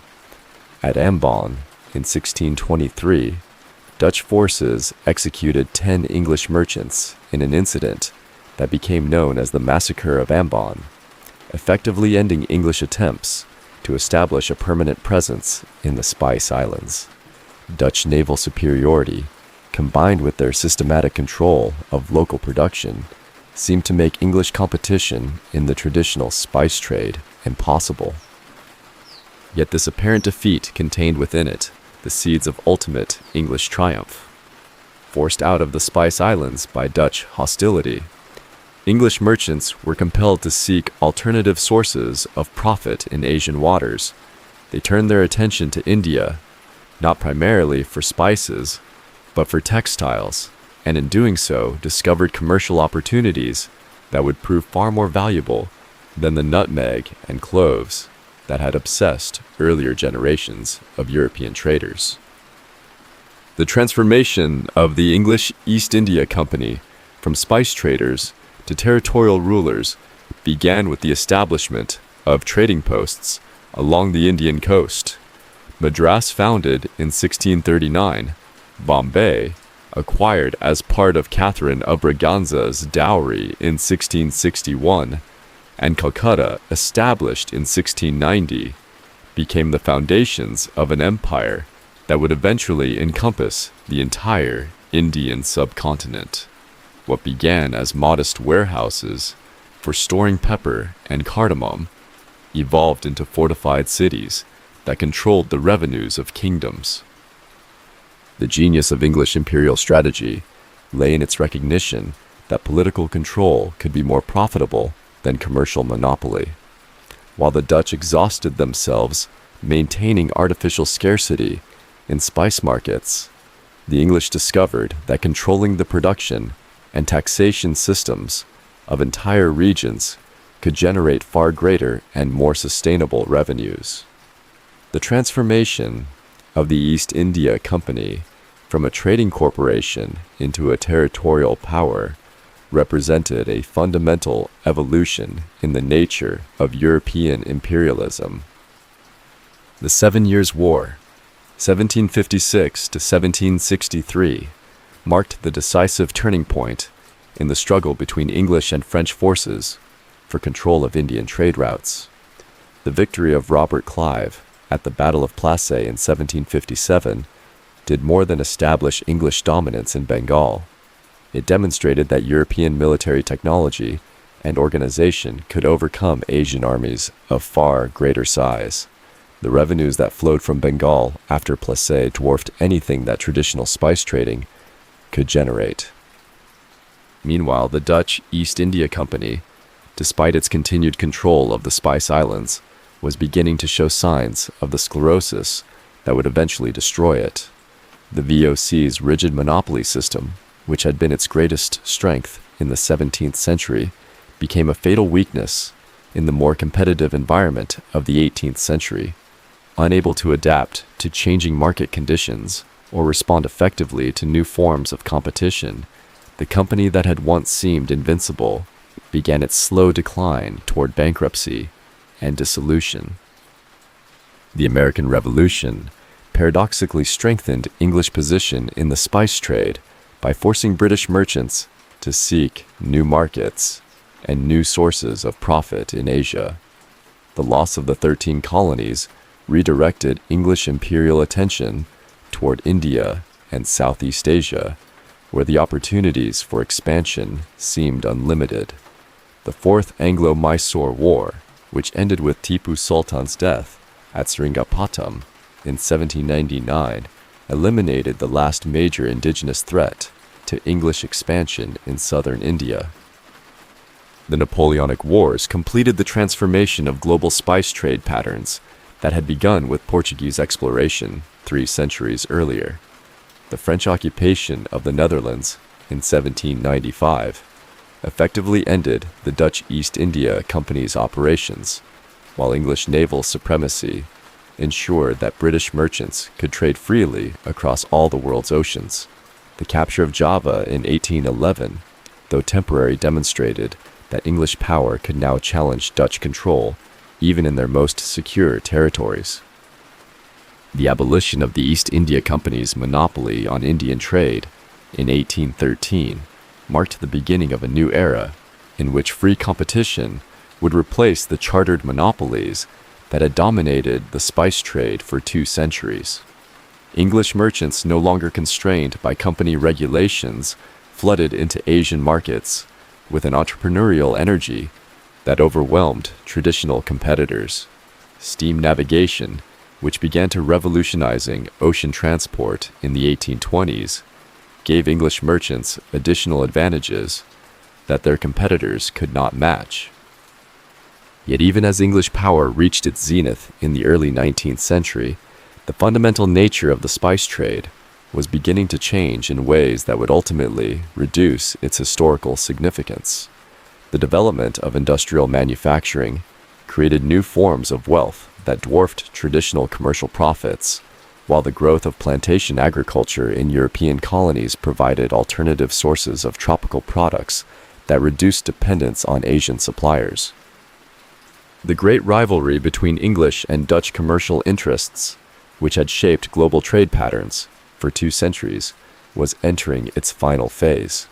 At Ambon, in 1623, Dutch forces executed 10 English merchants in an incident that became known as the Massacre of Ambon, effectively ending English attempts to establish a permanent presence in the Spice Islands. Dutch naval superiority, combined with their systematic control of local production, seemed to make English competition in the traditional spice trade impossible. Yet this apparent defeat contained within it the seeds of ultimate English triumph. Forced out of the Spice Islands by Dutch hostility, English merchants were compelled to seek alternative sources of profit in Asian waters. They turned their attention to India, not primarily for spices, but for textiles, and in doing so discovered commercial opportunities that would prove far more valuable than the nutmeg and cloves that had obsessed earlier generations of European traders. The transformation of the English East India Company from spice traders to territorial rulers began with the establishment of trading posts along the Indian coast. Madras, founded in 1639, Bombay, acquired as part of Catherine of Braganza's dowry in 1661, and Calcutta, established in 1690, became the foundations of an empire that would eventually encompass the entire Indian subcontinent. What began as modest warehouses for storing pepper and cardamom evolved into fortified cities that controlled the revenues of kingdoms. The genius of English imperial strategy lay in its recognition that political control could be more profitable than commercial monopoly. While the Dutch exhausted themselves maintaining artificial scarcity in spice markets, the English discovered that controlling the production and taxation systems of entire regions could generate far greater and more sustainable revenues. The transformation of the East India Company from a trading corporation into a territorial power represented a fundamental evolution in the nature of European imperialism. The 7 Years' War, 1756 to 1763, marked the decisive turning point in the struggle between English and French forces for control of Indian trade routes. The victory of Robert Clive at the Battle of Plassey in 1757 did more than establish English dominance in Bengal. It demonstrated that European military technology and organization could overcome Asian armies of far greater size. The revenues that flowed from Bengal after Plassey dwarfed anything that traditional spice trading could generate. Meanwhile, the Dutch East India Company, despite its continued control of the Spice Islands, was beginning to show signs of the sclerosis that would eventually destroy it. The VOC's rigid monopoly system, which had been its greatest strength in the 17th century, became a fatal weakness in the more competitive environment of the 18th century. Unable to adapt to changing market conditions or respond effectively to new forms of competition, the company that had once seemed invincible began its slow decline toward bankruptcy and dissolution. The American Revolution paradoxically strengthened English position in the spice trade by forcing British merchants to seek new markets and new sources of profit in Asia. The loss of the 13 colonies redirected English imperial attention toward India and Southeast Asia, where the opportunities for expansion seemed unlimited. The Fourth Anglo-Mysore War, which ended with Tipu Sultan's death at Seringapatam in 1799, eliminated the last major indigenous threat to English expansion in southern India. The Napoleonic Wars completed the transformation of global spice trade patterns that had begun with Portuguese exploration 3 centuries earlier. The French occupation of the Netherlands in 1795 effectively ended the Dutch East India Company's operations, while English naval supremacy ensured that British merchants could trade freely across all the world's oceans. The capture of Java in 1811, though temporary, demonstrated that English power could now challenge Dutch control even in their most secure territories. The abolition of the East India Company's monopoly on Indian trade in 1813 marked the beginning of a new era in which free competition would replace the chartered monopolies that had dominated the spice trade for 2 centuries. English merchants, no longer constrained by company regulations, flooded into Asian markets with an entrepreneurial energy that overwhelmed traditional competitors. Steam navigation, which began to revolutionizing ocean transport in the 1820s, gave English merchants additional advantages that their competitors could not match. Yet even as English power reached its zenith in the early 19th century, the fundamental nature of the spice trade was beginning to change in ways that would ultimately reduce its historical significance. The development of industrial manufacturing created new forms of wealth that dwarfed traditional commercial profits, while the growth of plantation agriculture in European colonies provided alternative sources of tropical products that reduced dependence on Asian suppliers. The great rivalry between English and Dutch commercial interests, which had shaped global trade patterns for 2 centuries, was entering its final phase.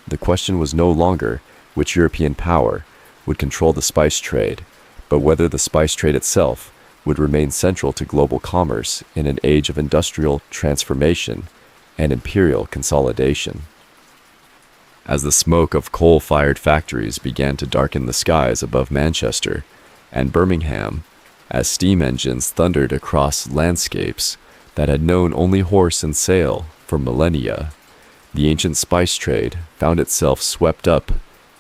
The question was no longer which European power would control the spice trade, but whether the spice trade itself would remain central to global commerce in an age of industrial transformation and imperial consolidation. As the smoke of coal-fired factories began to darken the skies above Manchester and Birmingham, as steam engines thundered across landscapes that had known only horse and sail for millennia, the ancient spice trade found itself swept up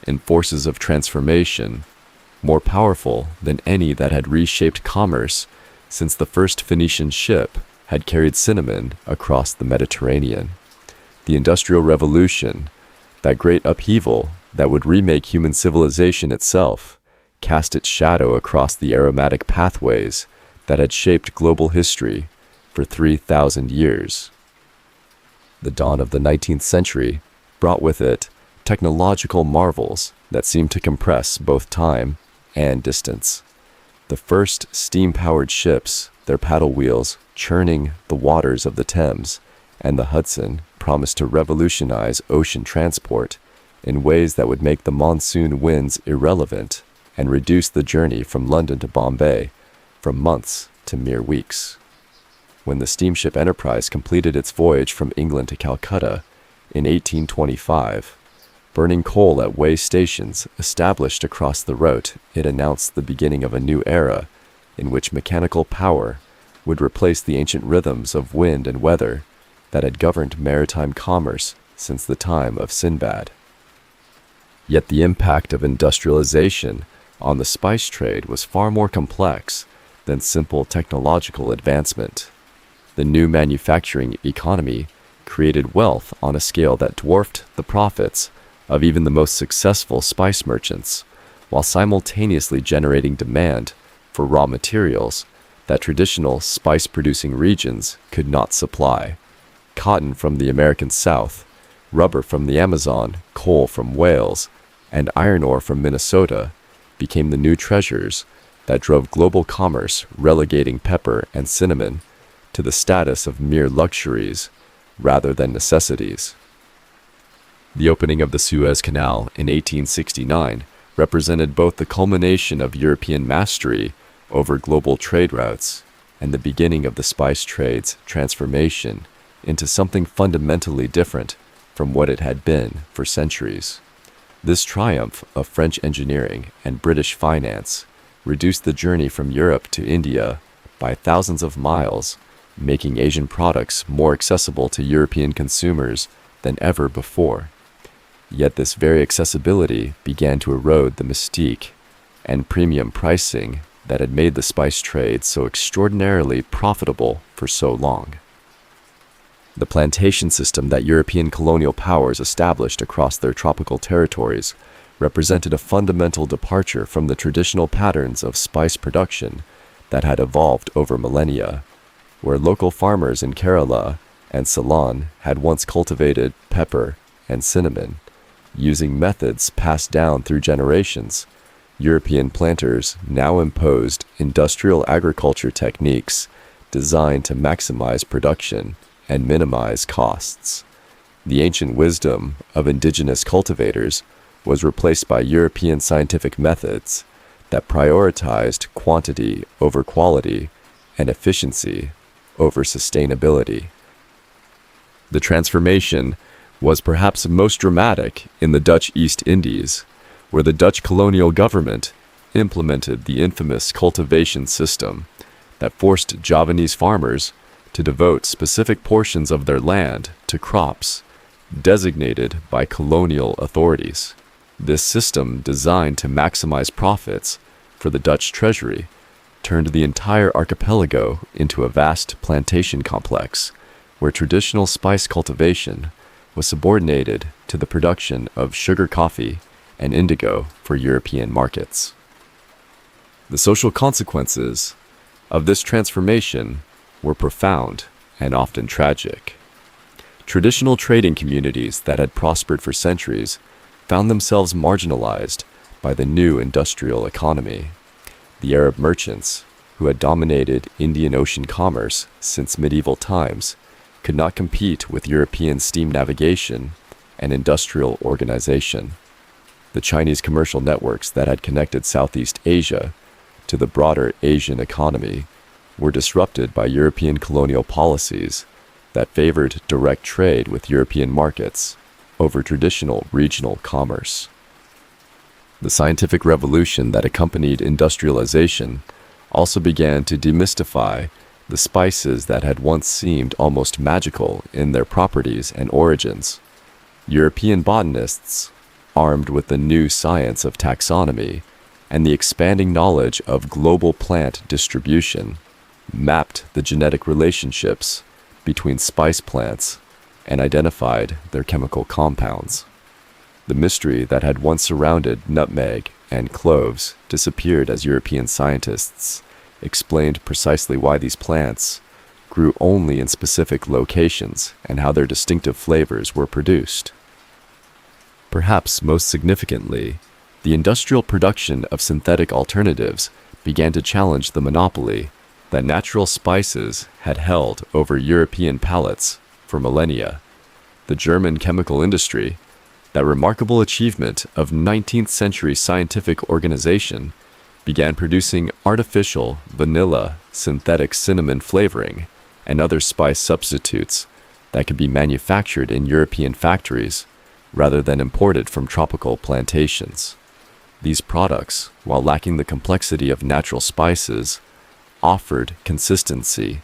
in forces of transformation more powerful than any that had reshaped commerce since the first Phoenician ship had carried cinnamon across the Mediterranean. The Industrial Revolution, that great upheaval that would remake human civilization itself, cast its shadow across the aromatic pathways that had shaped global history for 3,000 years. The dawn of the 19th century brought with it technological marvels that seemed to compress both time and distance. The first steam-powered ships, their paddle wheels churning the waters of the Thames and the Hudson, promised to revolutionize ocean transport in ways that would make the monsoon winds irrelevant and reduce the journey from London to Bombay from months to mere weeks. When the steamship Enterprise completed its voyage from England to Calcutta in 1825, burning coal at way stations established across the route, it announced the beginning of a new era in which mechanical power would replace the ancient rhythms of wind and weather that had governed maritime commerce since the time of Sinbad. Yet the impact of industrialization on the spice trade was far more complex than simple technological advancement. The new manufacturing economy created wealth on a scale that dwarfed the profits of even the most successful spice merchants, while simultaneously generating demand for raw materials that traditional spice-producing regions could not supply. Cotton from the American South, rubber from the Amazon, coal from Wales, and iron ore from Minnesota became the new treasures that drove global commerce, relegating pepper and cinnamon to the status of mere luxuries rather than necessities. The opening of the Suez Canal in 1869 represented both the culmination of European mastery over global trade routes and the beginning of the spice trade's transformation into something fundamentally different from what it had been for centuries. This triumph of French engineering and British finance reduced the journey from Europe to India by thousands of miles, making Asian products more accessible to European consumers than ever before. Yet this very accessibility began to erode the mystique and premium pricing that had made the spice trade so extraordinarily profitable for so long. The plantation system that European colonial powers established across their tropical territories represented a fundamental departure from the traditional patterns of spice production that had evolved over millennia, where local farmers in Kerala and Ceylon had once cultivated pepper and cinnamon. Using methods passed down through generations, European planters now imposed industrial agriculture techniques designed to maximize production and minimize costs. The ancient wisdom of indigenous cultivators was replaced by European scientific methods that prioritized quantity over quality and efficiency over sustainability. The transformation was perhaps most dramatic in the Dutch East Indies, where the Dutch colonial government implemented the infamous cultivation system that forced Javanese farmers to devote specific portions of their land to crops designated by colonial authorities. This system, designed to maximize profits for the Dutch treasury, turned the entire archipelago into a vast plantation complex where traditional spice cultivation was subordinated to the production of sugar coffee and indigo for European markets. The social consequences of this transformation were profound and often tragic. Traditional trading communities that had prospered for centuries found themselves marginalized by the new industrial economy. The Arab merchants, who had dominated Indian Ocean commerce since medieval times, could not compete with European steam navigation and industrial organization. The Chinese commercial networks that had connected Southeast Asia to the broader Asian economy were disrupted by European colonial policies that favored direct trade with European markets over traditional regional commerce. The scientific revolution that accompanied industrialization also began to demystify the spices that had once seemed almost magical in their properties and origins. European botanists, armed with the new science of taxonomy and the expanding knowledge of global plant distribution, mapped the genetic relationships between spice plants and identified their chemical compounds. The mystery that had once surrounded nutmeg and cloves disappeared as European scientists explained precisely why these plants grew only in specific locations and how their distinctive flavors were produced. Perhaps most significantly, the industrial production of synthetic alternatives began to challenge the monopoly that natural spices had held over European palates for millennia. The German chemical industry, That remarkable achievement of 19th century scientific organization began producing artificial, vanilla, synthetic cinnamon flavoring, and other spice substitutes that could be manufactured in European factories rather than imported from tropical plantations. These products, while lacking the complexity of natural spices, offered consistency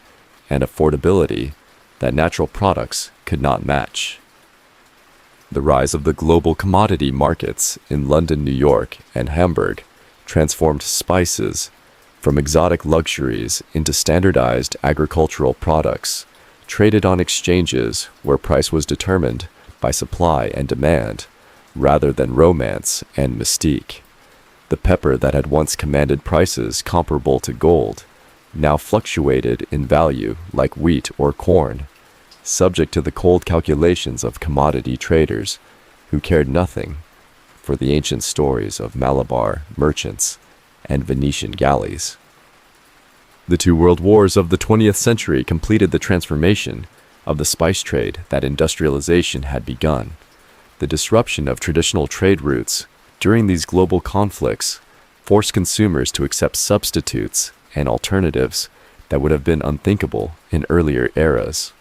and affordability that natural products could not match. The rise of the global commodity markets in London, New York, and Hamburg transformed spices from exotic luxuries into standardized agricultural products, traded on exchanges where price was determined by supply and demand, rather than romance and mystique. The pepper that had once commanded prices comparable to gold now fluctuated in value like wheat or corn, subject to the cold calculations of commodity traders who cared nothing for the ancient stories of Malabar merchants and Venetian galleys. The two world wars of the 20th century completed the transformation of the spice trade that industrialization had begun. The disruption of traditional trade routes during these global conflicts forced consumers to accept substitutes and alternatives that would have been unthinkable in earlier eras.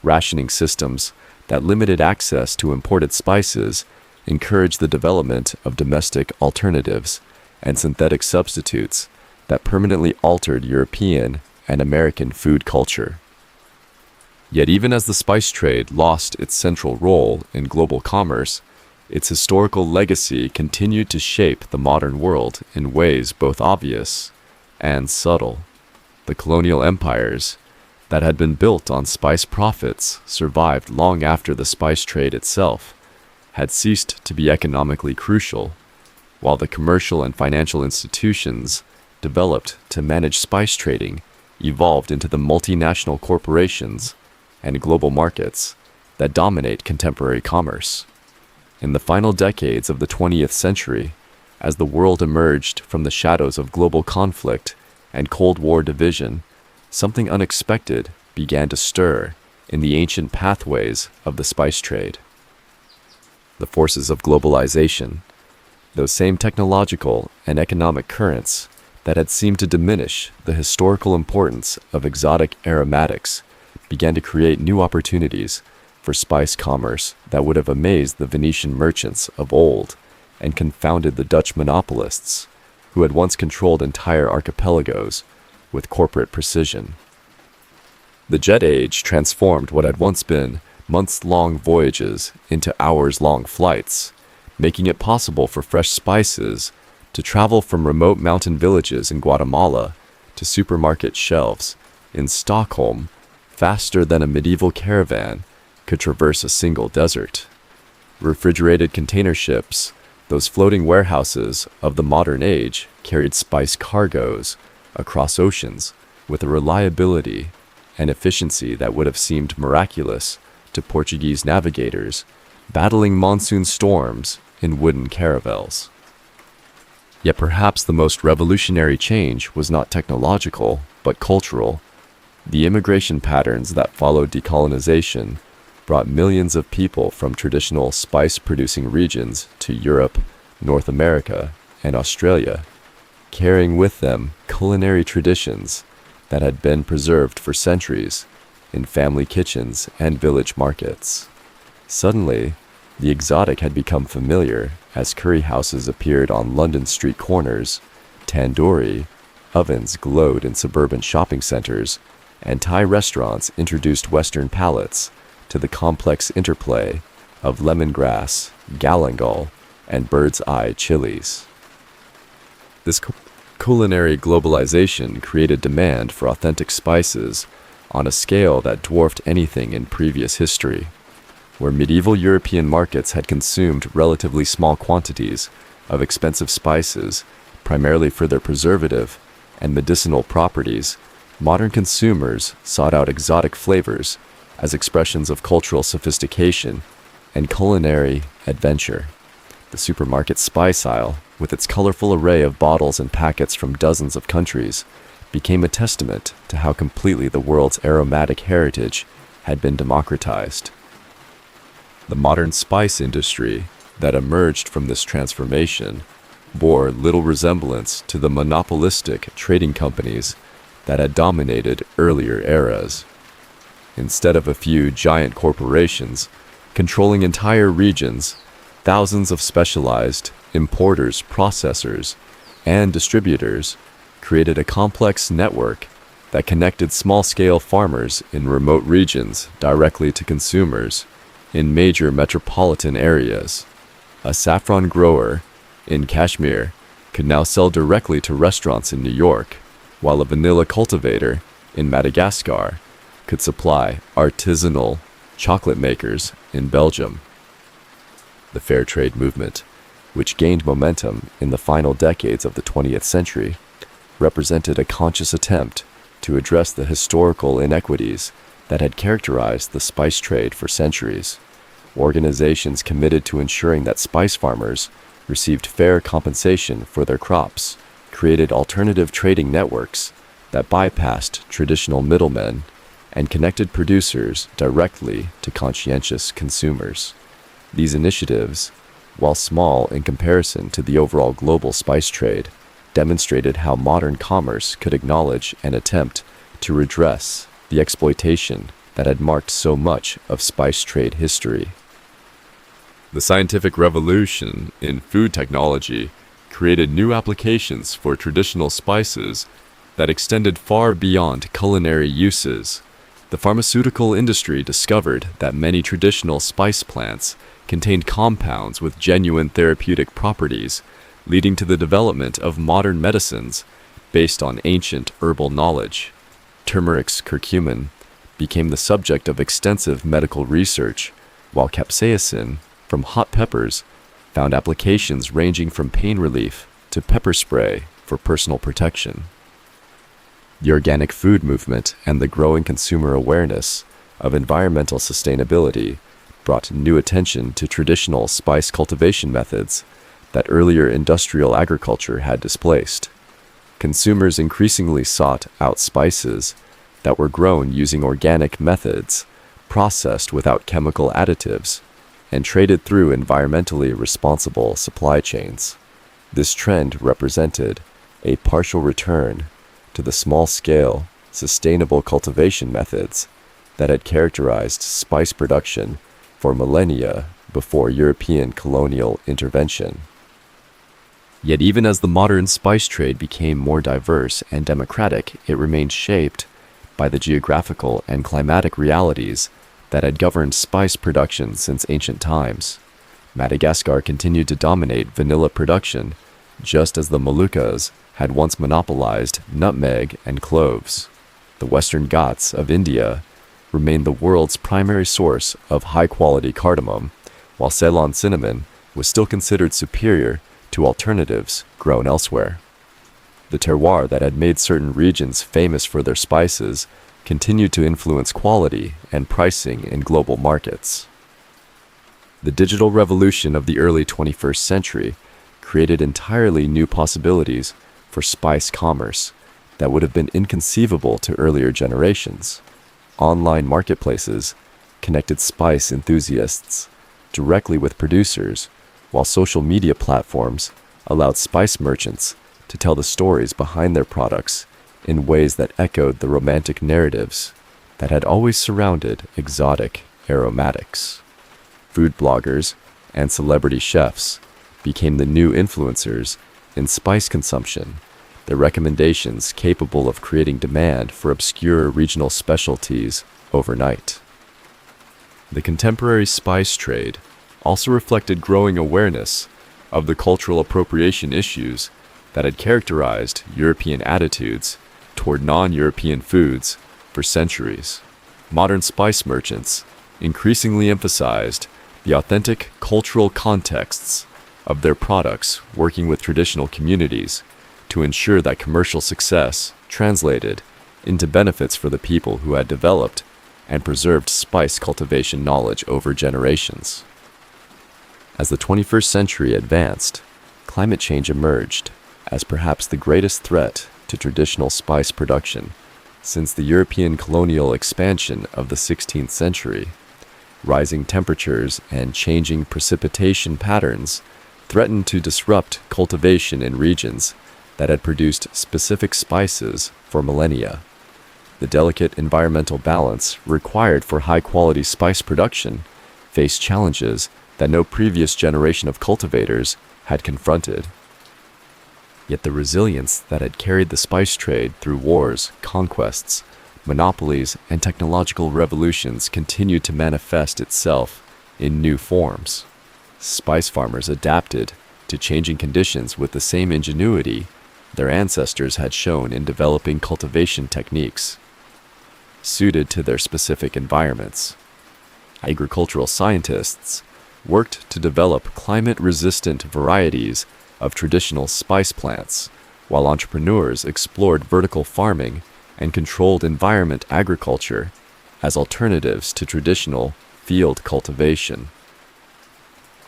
Rationing systems that limited access to imported spices encouraged the development of domestic alternatives and synthetic substitutes that permanently altered European and American food culture. Yet even as the spice trade lost its central role in global commerce, its historical legacy continued to shape the modern world in ways both obvious and subtle. The colonial empires that had been built on spice profits survived long after the spice trade itself had ceased to be economically crucial, while the commercial and financial institutions developed to manage spice trading evolved into the multinational corporations and global markets that dominate contemporary commerce. In the final decades of the 20th century, as the world emerged from the shadows of global conflict and Cold War division, something unexpected began to stir in the ancient pathways of the spice trade. The forces of globalization, those same technological and economic currents that had seemed to diminish the historical importance of exotic aromatics, began to create new opportunities for spice commerce that would have amazed the Venetian merchants of old and confounded the Dutch monopolists who had once controlled entire archipelagos with corporate precision. The jet age transformed what had once been months-long voyages into hours-long flights, making it possible for fresh spices to travel from remote mountain villages in Guatemala to supermarket shelves in Stockholm faster than a medieval caravan could traverse a single desert. Refrigerated container ships, those floating warehouses of the modern age, carried spice cargoes across oceans with a reliability and efficiency that would have seemed miraculous to Portuguese navigators battling monsoon storms in wooden caravels. Yet perhaps the most revolutionary change was not technological, but cultural. The immigration patterns that followed decolonization brought millions of people from traditional spice-producing regions to Europe, North America, and Australia, carrying with them culinary traditions that had been preserved for centuries in family kitchens and village markets. Suddenly, the exotic had become familiar as curry houses appeared on London street corners, tandoori ovens glowed in suburban shopping centers, and Thai restaurants introduced Western palates to the complex interplay of lemongrass, galangal, and bird's eye chilies. This culinary globalization created demand for authentic spices on a scale that dwarfed anything in previous history. Where medieval European markets had consumed relatively small quantities of expensive spices, primarily for their preservative and medicinal properties, modern consumers sought out exotic flavors as expressions of cultural sophistication and culinary adventure. The supermarket spice aisle, with its colorful array of bottles and packets from dozens of countries, became a testament to how completely the world's aromatic heritage had been democratized. The modern spice industry that emerged from this transformation bore little resemblance to the monopolistic trading companies that had dominated earlier eras. Instead of a few giant corporations controlling entire regions, thousands of specialized importers, processors, and distributors created a complex network that connected small-scale farmers in remote regions directly to consumers in major metropolitan areas. A saffron grower in Kashmir could now sell directly to restaurants in New York, while a vanilla cultivator in Madagascar could supply artisanal chocolate makers in Belgium. The fair trade movement, which gained momentum in the final decades of the 20th century, represented a conscious attempt to address the historical inequities that had characterized the spice trade for centuries. Organizations committed to ensuring that spice farmers received fair compensation for their crops created alternative trading networks that bypassed traditional middlemen and connected producers directly to conscientious consumers. These initiatives, while small in comparison to the overall global spice trade, demonstrated how modern commerce could acknowledge and attempt to redress the exploitation that had marked so much of spice trade history. The scientific revolution in food technology created new applications for traditional spices that extended far beyond culinary uses. The pharmaceutical industry discovered that many traditional spice plants contained compounds with genuine therapeutic properties, leading to the development of modern medicines based on ancient herbal knowledge. Turmeric's curcumin became the subject of extensive medical research, while capsaicin from hot peppers found applications ranging from pain relief to pepper spray for personal protection. The organic food movement and the growing consumer awareness of environmental sustainability brought new attention to traditional spice cultivation methods that earlier industrial agriculture had displaced. Consumers increasingly sought out spices that were grown using organic methods, processed without chemical additives, and traded through environmentally responsible supply chains. This trend represented a partial return to the small-scale, sustainable cultivation methods that had characterized spice production for millennia before European colonial intervention. Yet even as the modern spice trade became more diverse and democratic, it remained shaped by the geographical and climatic realities that had governed spice production since ancient times. Madagascar continued to dominate vanilla production, just as the Moluccas had once monopolized nutmeg and cloves. The Western Ghats of India remained the world's primary source of high-quality cardamom, while Ceylon cinnamon was still considered superior to alternatives grown elsewhere. The terroir that had made certain regions famous for their spices continued to influence quality and pricing in global markets. The digital revolution of the early 21st century created entirely new possibilities for spice commerce that would have been inconceivable to earlier generations. Online marketplaces connected spice enthusiasts directly with producers, while social media platforms allowed spice merchants to tell the stories behind their products in ways that echoed the romantic narratives that had always surrounded exotic aromatics. Food bloggers and celebrity chefs became the new influencers in spice consumption, their recommendations capable of creating demand for obscure regional specialties overnight. The contemporary spice trade also reflected growing awareness of the cultural appropriation issues that had characterized European attitudes toward non-European foods for centuries. Modern spice merchants increasingly emphasized the authentic cultural contexts of their products, working with traditional communities to ensure that commercial success translated into benefits for the people who had developed and preserved spice cultivation knowledge over generations. As the 21st century advanced, climate change emerged as perhaps the greatest threat to traditional spice production since the European colonial expansion of the 16th century. rising temperatures and changing precipitation patterns threatened to disrupt cultivation in regions that had produced specific spices for millennia. The delicate environmental balance required for high-quality spice production faced challenges that no previous generation of cultivators had confronted. Yet the resilience that had carried the spice trade through wars, conquests, monopolies, and technological revolutions continued to manifest itself in new forms. Spice farmers adapted to changing conditions with the same ingenuity their ancestors had shown in developing cultivation techniques suited to their specific environments. Agricultural scientists worked to develop climate-resistant varieties of traditional spice plants, while entrepreneurs explored vertical farming and controlled environment agriculture as alternatives to traditional field cultivation.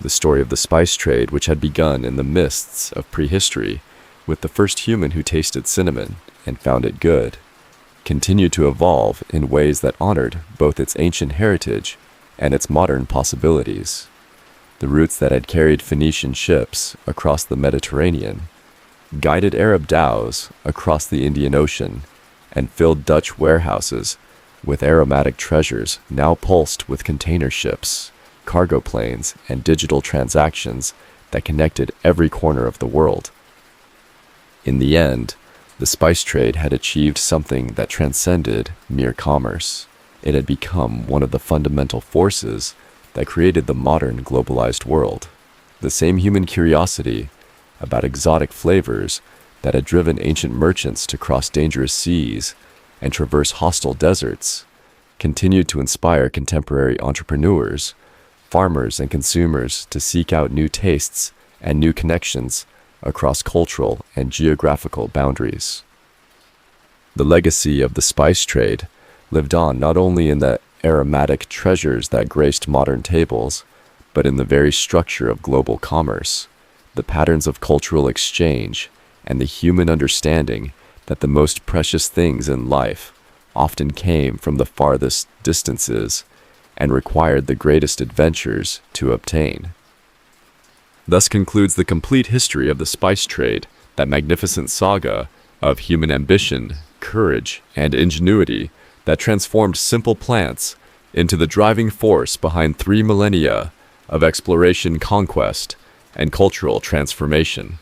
The story of the spice trade, which had begun in the mists of prehistory with the first human who tasted cinnamon and found it good, continued to evolve in ways that honored both its ancient heritage and its modern possibilities. The routes that had carried Phoenician ships across the Mediterranean, guided Arab dhows across the Indian Ocean, and filled Dutch warehouses with aromatic treasures now pulsed with container ships, cargo planes, and digital transactions that connected every corner of the world. In the end, the spice trade had achieved something that transcended mere commerce. It had become one of the fundamental forces that created the modern globalized world. The same human curiosity about exotic flavors that had driven ancient merchants to cross dangerous seas and traverse hostile deserts continued to inspire contemporary entrepreneurs, farmers, and consumers to seek out new tastes and new connections across cultural and geographical boundaries. The legacy of the spice trade lived on not only in the aromatic treasures that graced modern tables, but in the very structure of global commerce, the patterns of cultural exchange, and the human understanding that the most precious things in life often came from the farthest distances and required the greatest adventures to obtain. Thus concludes the complete history of the spice trade, that magnificent saga of human ambition, courage, and ingenuity that transformed simple plants into the driving force behind 3 millennia of exploration, conquest, and cultural transformation.